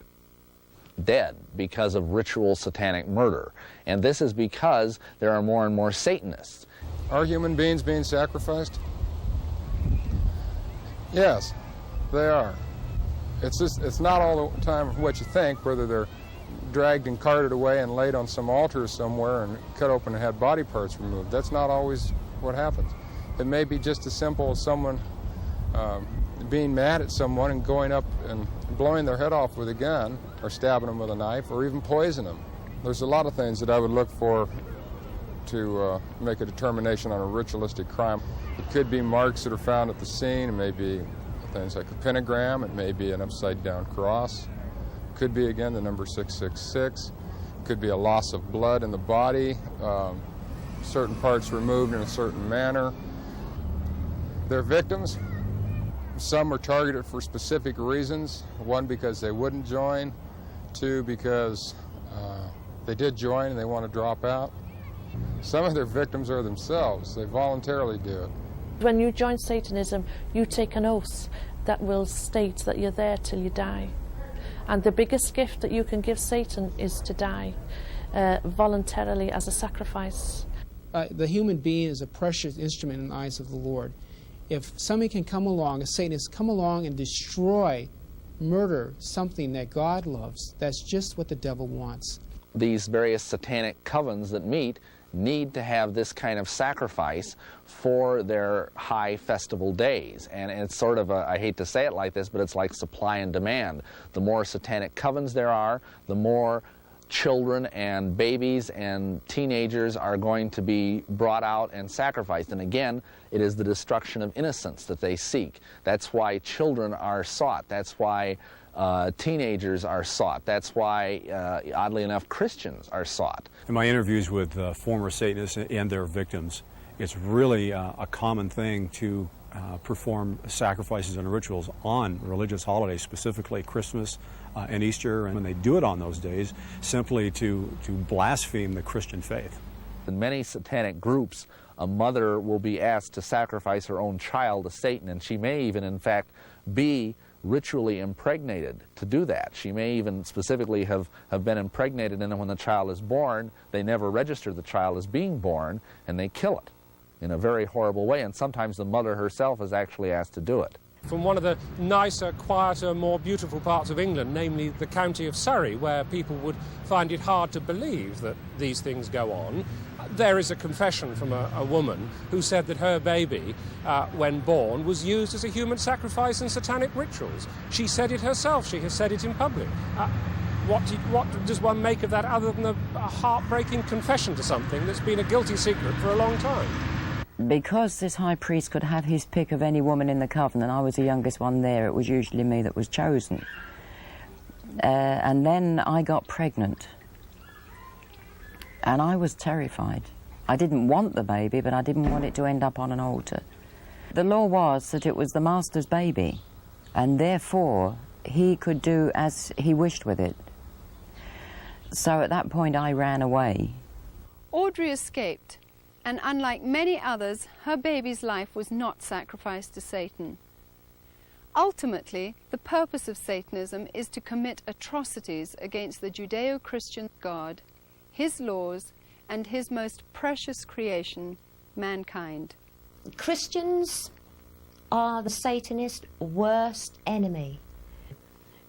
dead because of ritual satanic murder. And this is because there are more and more Satanists. Are human beings being sacrificed? Yes, they are. It's not all the time what you think, whether they're dragged and carted away and laid on some altar somewhere and cut open and had body parts removed. That's not always what happens. It may be just as simple as someone being mad at someone and going up and blowing their head off with a gun, or stabbing them with a knife, or even poisoning them. There's a lot of things that I would look for to make a determination on a ritualistic crime. It could be marks that are found at the scene. It may be things like a pentagram. It may be an upside-down cross. It could be, again, the number 666. It could be a loss of blood in the body, certain parts removed in a certain manner. They're victims. Some are targeted for specific reasons. One, because they wouldn't join. Two, because they did join and they want to drop out. Some of their victims are themselves. They voluntarily do it. When you join Satanism, you take an oath that will state that you're there till you die. And the biggest gift that you can give Satan is to die. voluntarily as a sacrifice. The human being is a precious instrument in the eyes of the Lord. If somebody can come along, a Satanist, come along and destroy, murder something that God loves, that's just what the devil wants. These various satanic covens that meet need to have this kind of sacrifice for their high festival days. And it's sort of I hate to say it like this, but it's like supply and demand. The more satanic covens there are, the more children and babies and teenagers are going to be brought out and sacrificed. And again, it is the destruction of innocence that they seek. That's why children are sought. That's why teenagers are sought. That's why, oddly enough, Christians are sought. In my interviews with former Satanists and their victims, it's really a common thing to perform sacrifices and rituals on religious holidays, specifically Christmas and Easter, and when they do it on those days, simply to blaspheme the Christian faith. In many satanic groups, a mother will be asked to sacrifice her own child to Satan, and she may even, in fact, be ritually impregnated to do that. She may even specifically have been impregnated, and then when the child is born, they never register the child as being born, and they kill it in a very horrible way, and sometimes the mother herself is actually asked to do it. From one of the nicer, quieter, more beautiful parts of England, namely the county of Surrey, where people would find it hard to believe that these things go on, there is a confession from a woman who said that her baby, when born, was used as a human sacrifice in satanic rituals. She said it herself. She has said it in public. What does one make of that other than a heartbreaking confession to something that's been a guilty secret for a long time? Because this high priest could have his pick of any woman in the coven, and I was the youngest one there, it was usually me that was chosen. And then I got pregnant. And I was terrified. I didn't want the baby, but I didn't want it to end up on an altar. The law was that it was the master's baby, and therefore he could do as he wished with it. So at that point I ran away. Audrey escaped, and unlike many others, her baby's life was not sacrificed to Satan. Ultimately, the purpose of Satanism is to commit atrocities against the Judeo-Christian God, his laws, and his most precious creation, mankind. Christians are the Satanist's worst enemy.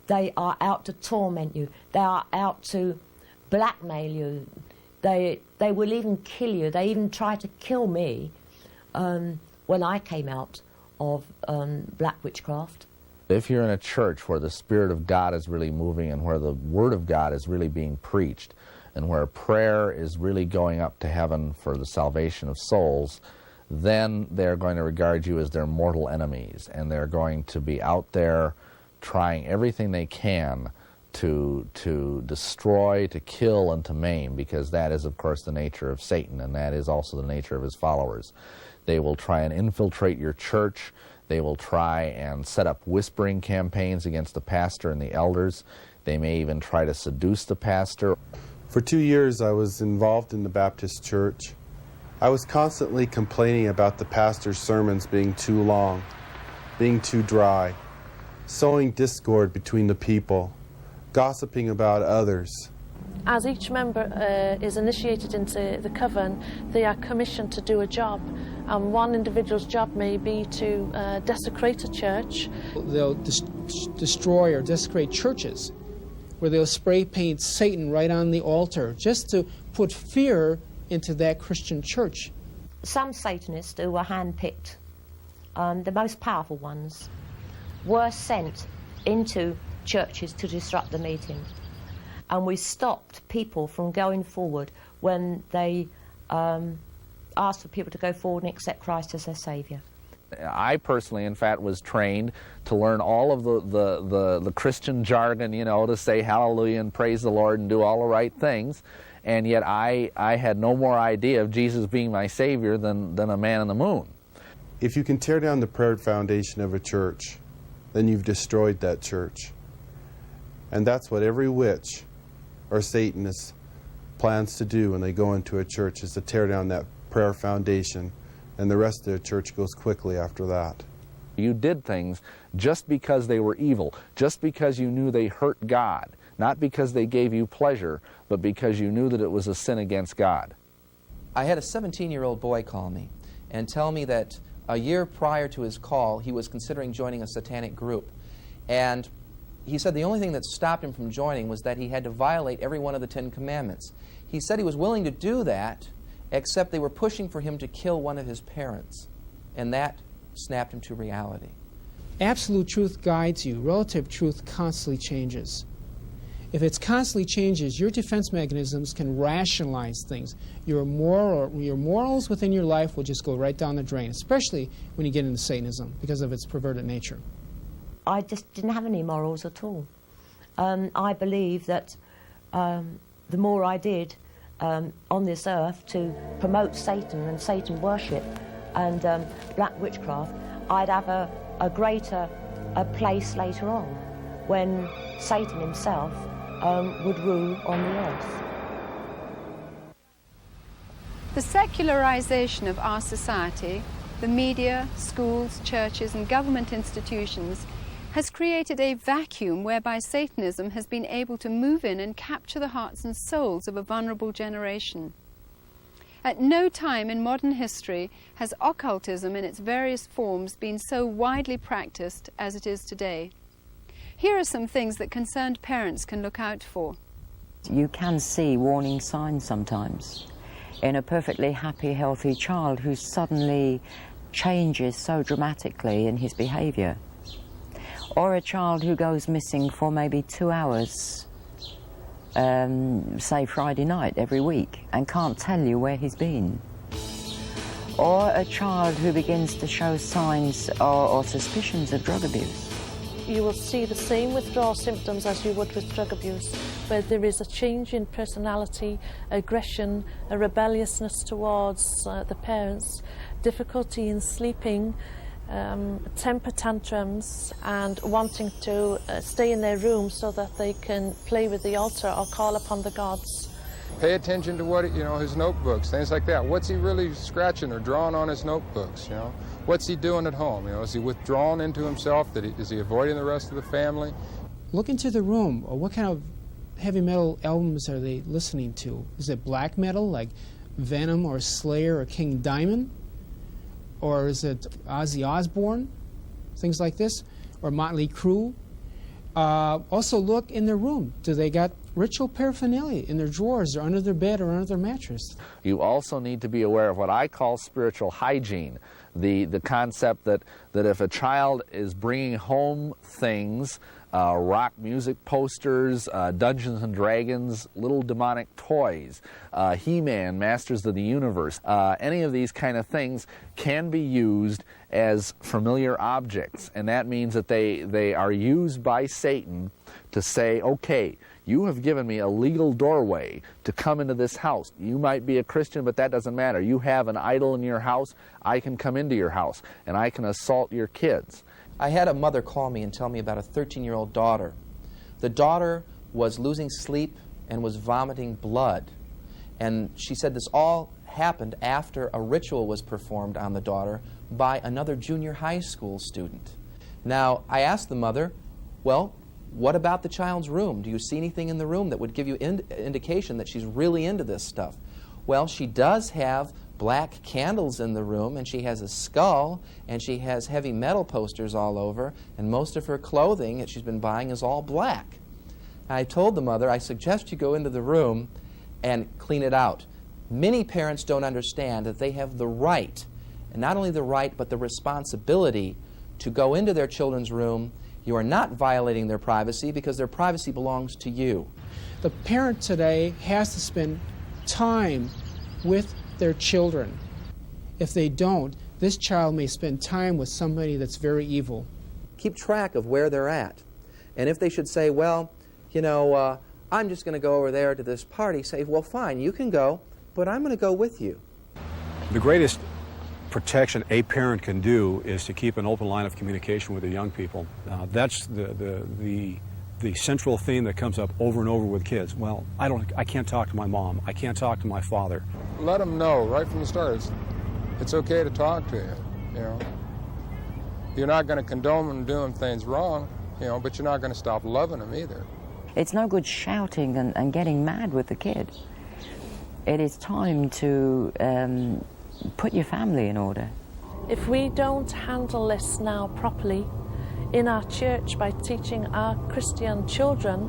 They are out to torment you. They are out to blackmail you. They will even kill you. They even tried to kill me when I came out of black witchcraft. If you're in a church where the Spirit of God is really moving and where the Word of God is really being preached and where prayer is really going up to heaven for the salvation of souls, then they're going to regard you as their mortal enemies, and they're going to be out there trying everything they can to destroy, to kill, and to maim, because that is, of course, the nature of Satan, and that is also the nature of his followers. They will try and infiltrate your church. They will try and set up whispering campaigns against the pastor and the elders. They may even try to seduce the pastor. For 2 years, I was involved in the Baptist church. I was constantly complaining about the pastor's sermons being too long, being too dry, sowing discord between the people, gossiping about others. As each member is initiated into the coven, they are commissioned to do a job. And one individual's job may be to desecrate a church. They'll destroy or desecrate churches, where they'll spray paint Satan right on the altar, just to put fear into that Christian church. Some Satanists who were hand-picked, the most powerful ones, were sent into churches to disrupt the meeting. And we stopped people from going forward when they asked for people to go forward and accept Christ as their Saviour. I personally, in fact, was trained to learn all of the Christian jargon, you know, to say hallelujah and praise the Lord and do all the right things. And yet I had no more idea of Jesus being my Savior than a man on the moon. If you can tear down the prayer foundation of a church, then you've destroyed that church. And that's what every witch or Satanist plans to do when they go into a church, is to tear down that prayer foundation, and the rest of the church goes quickly after that. You did things just because they were evil, just because you knew they hurt God, not because they gave you pleasure, but because you knew that it was a sin against God. I had a 17-year-old boy call me and tell me that a year prior to his call, he was considering joining a satanic group. And he said the only thing that stopped him from joining was that he had to violate every one of the 10 Commandments. He said he was willing to do that, except they were pushing for him to kill one of his parents. And that snapped him to reality. Absolute truth guides you. Relative truth constantly changes. If it constantly changes, your defense mechanisms can rationalize things. Your morals within your life will just go right down the drain, especially when you get into Satanism because of its perverted nature. I just didn't have any morals at all. I believe that the more I did on this earth to promote Satan and Satan worship and black witchcraft, I'd have a greater place later on when Satan himself would rule on the earth. The secularization of our society, the media, schools, churches, and government institutions has created a vacuum whereby Satanism has been able to move in and capture the hearts and souls of a vulnerable generation. At no time in modern history has occultism in its various forms been so widely practiced as it is today. Here are some things that concerned parents can look out for. You can see warning signs sometimes in a perfectly happy, healthy child who suddenly changes so dramatically in his behavior. Or a child who goes missing for maybe 2 hours, say Friday night every week, and can't tell you where he's been. Or a child who begins to show signs or suspicions of drug abuse. You will see the same withdrawal symptoms as you would with drug abuse, where there is a change in personality, aggression, a rebelliousness towards the parents, difficulty in sleeping, temper tantrums, and wanting to stay in their room so that they can play with the altar or call upon the gods. Pay attention to what, his notebooks, things like that. What's he really scratching or drawing on his notebooks, What's he doing at home, Is he withdrawn into himself? Is he avoiding the rest of the family? Look into the room. What kind of heavy metal albums are they listening to? Is it black metal like Venom or Slayer or King Diamond? Or is it Ozzy Osbourne? Things like this? Or Motley Crue? Also look in their room. Do they got ritual paraphernalia in their drawers or under their bed or under their mattress? You also need to be aware of what I call spiritual hygiene. The concept that if a child is bringing home things, rock music posters, Dungeons and Dragons, little demonic toys, He-Man, Masters of the Universe, any of these kind of things can be used as familiar objects, and that means that they are used by Satan to say, okay, you have given me a legal doorway to come into this house. You might be a Christian, but that doesn't matter. You have an idol in your house, I can come into your house, and I can assault your kids. I had a mother call me and tell me about a 13-year-old daughter. The daughter was losing sleep and was vomiting blood. And she said this all happened after a ritual was performed on the daughter by another junior high school student. Now, I asked the mother, well, what about the child's room? Do you see anything in the room that would give you indication that she's really into this stuff? Well, she does have black candles in the room, and she has a skull, and she has heavy metal posters all over, and most of her clothing that she's been buying is all black. I told the mother, I suggest you go into the room and clean it out. Many parents don't understand that they have the right, and not only the right, but the responsibility to go into their children's room. You are not violating their privacy because their privacy belongs to you. The parent today has to spend time with their children. If they don't, this child may spend time with somebody that's very evil. Keep track of where they're at. And if they should say, well, I'm just going to go over there to this party, say, well, fine, you can go, but I'm going to go with you. The greatest protection a parent can do is to keep an open line of communication with the young people. That's the central theme that comes up over and over with kids. Well, I can't talk to my mom. I can't talk to my father. Let them know right from the start it's okay to talk to you. You're not going to condone them doing things wrong, but you're not going to stop loving them either. It's no good shouting and getting mad with the kid. It is time to put your family in order. If we don't handle this now properly in our church by teaching our Christian children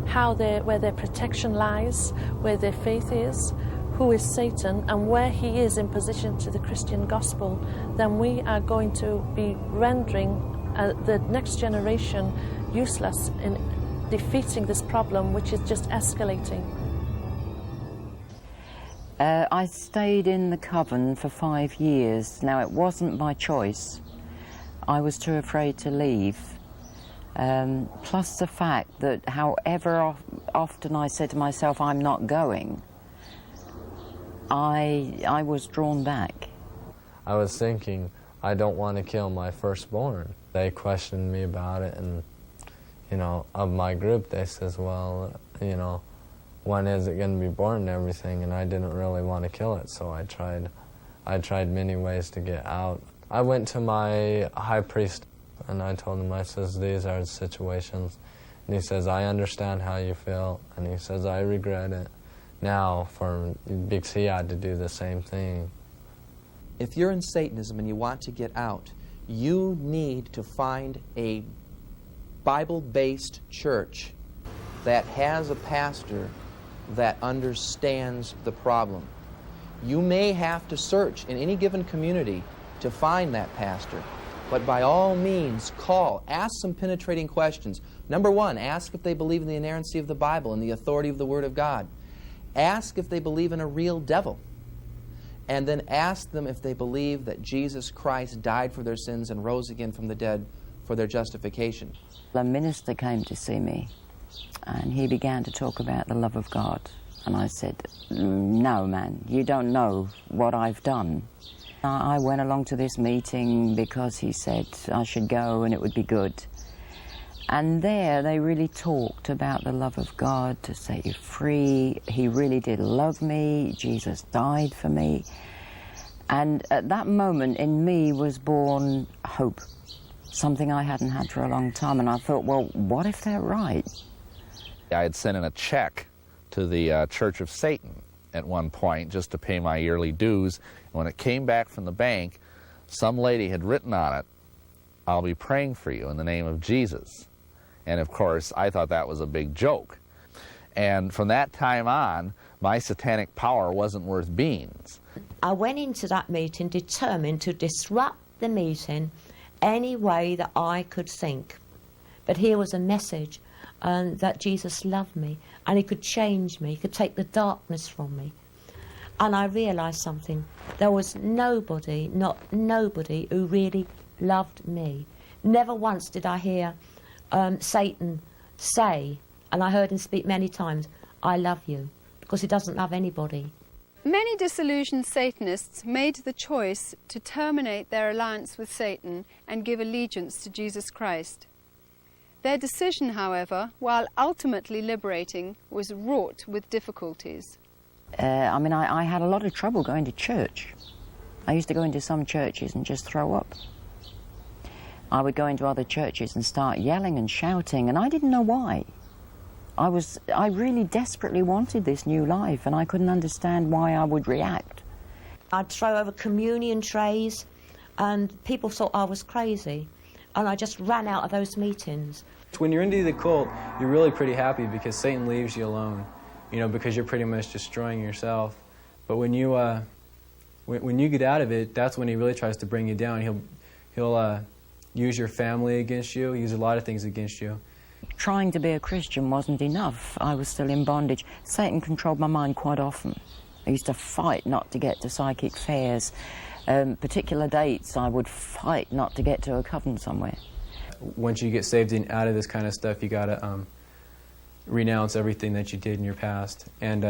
where their protection lies, where their faith is, who is Satan and where he is in position to the Christian gospel, then we are going to be rendering the next generation useless in defeating this problem, which is just escalating. I stayed in the coven for 5 years. Now, it wasn't by choice. I was too afraid to leave. Plus the fact that however often I said to myself, I'm not going, I was drawn back. I was thinking, I don't want to kill my firstborn. They questioned me about it, and, you know, of my group, they says, well, you know, when is it going to be born and everything, and I didn't really want to kill it, so I tried many ways to get out. I went to my high priest, and I told him, I says, these are the situations, and he says, I understand how you feel, and he says, I regret it now, because he had to do the same thing. If you're in Satanism and you want to get out, you need to find a Bible-based church that has a pastor that understands the problem. You may have to search in any given community to find that pastor, but by all means, call, ask some penetrating questions. Number one, ask if they believe in the inerrancy of the Bible and the authority of the Word of God. Ask if they believe in a real devil. And then ask them if they believe that Jesus Christ died for their sins and rose again from the dead for their justification. A minister came to see me, and he began to talk about the love of God. And I said, no, man, you don't know what I've done. I went along to this meeting because he said I should go and it would be good. And there they really talked about the love of God to set you free. He really did love me. Jesus died for me. And at that moment in me was born hope, something I hadn't had for a long time. And I thought, well, what if they're right? I had sent in a check to the Church of Satan at one point just to pay my yearly dues. And when it came back from the bank, some lady had written on it, I'll be praying for you in the name of Jesus. And of course, I thought that was a big joke. And from that time on, my satanic power wasn't worth beans. I went into that meeting determined to disrupt the meeting any way that I could think. But here was a message that Jesus loved me, and he could change me, he could take the darkness from me. And I realised something. There was nobody, not nobody, who really loved me. Never once did I hear Satan say, and I heard him speak many times, I love you, because he doesn't love anybody. Many disillusioned Satanists made the choice to terminate their alliance with Satan and give allegiance to Jesus Christ. Their decision, however, while ultimately liberating, was wrought with difficulties. I had a lot of trouble going to church. I used to go into some churches and just throw up. I would go into other churches and start yelling and shouting, and I didn't know why. I really desperately wanted this new life, and I couldn't understand why I would react. I'd throw over communion trays, and people thought I was crazy, and I just ran out of those meetings. When you're into the cult, you're really pretty happy because Satan leaves you alone, you know, because you're pretty much destroying yourself. But when you get out of it, that's when he really tries to bring you down. He'll use your family against you, use a lot of things against you. Trying to be a Christian wasn't enough. I was still in bondage. Satan controlled my mind quite often. I used to fight not to get to psychic fairs. Particular dates, I would fight not to get to a coven somewhere. Once you get saved and out of this kind of stuff, you got to renounce everything that you did in your past. And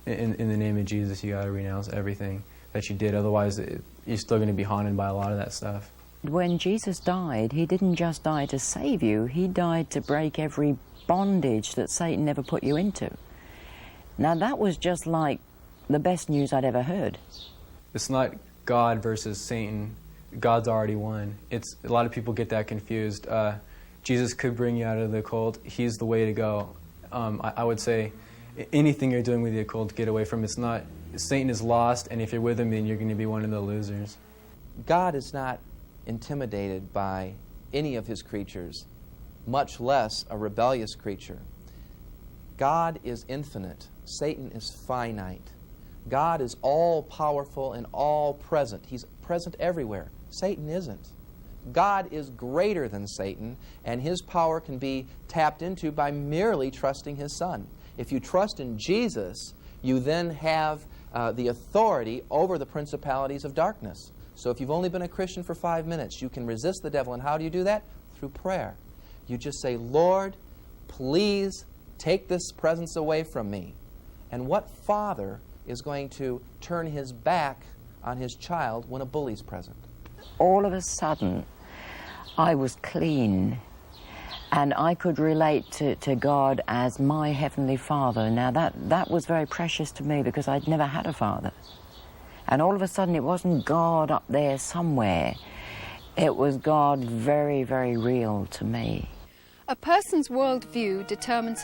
in the name of Jesus, you got to renounce everything that you did. Otherwise, you're still going to be haunted by a lot of that stuff. When Jesus died, he didn't just die to save you, he died to break every bondage that Satan ever put you into. Now that was just like the best news I'd ever heard. It's not God versus Satan. God's already won. A lot of people get that confused. Jesus could bring you out of the occult. He's the way to go. I would say anything you're doing with the occult, get away from it. It's not, Satan is lost, and if you're with him, then you're going to be one of the losers. God is not intimidated by any of his creatures, much less a rebellious creature. God is infinite. Satan is finite. God is all-powerful and all-present. He's present everywhere. Satan isn't. God is greater than Satan, and his power can be tapped into by merely trusting his Son. If you trust in Jesus, you then have the authority over the principalities of darkness. So if you've only been a Christian for 5 minutes, you can resist the devil. And how do you do that? Through prayer. You just say, Lord, please take this presence away from me. And what father is going to turn his back on his child when a bully's present? All of a sudden, I was clean, and I could relate to God as my Heavenly Father. Now that was very precious to me because I'd never had a father. And all of a sudden it wasn't God up there somewhere. It was God very, very real to me. A person's worldview determines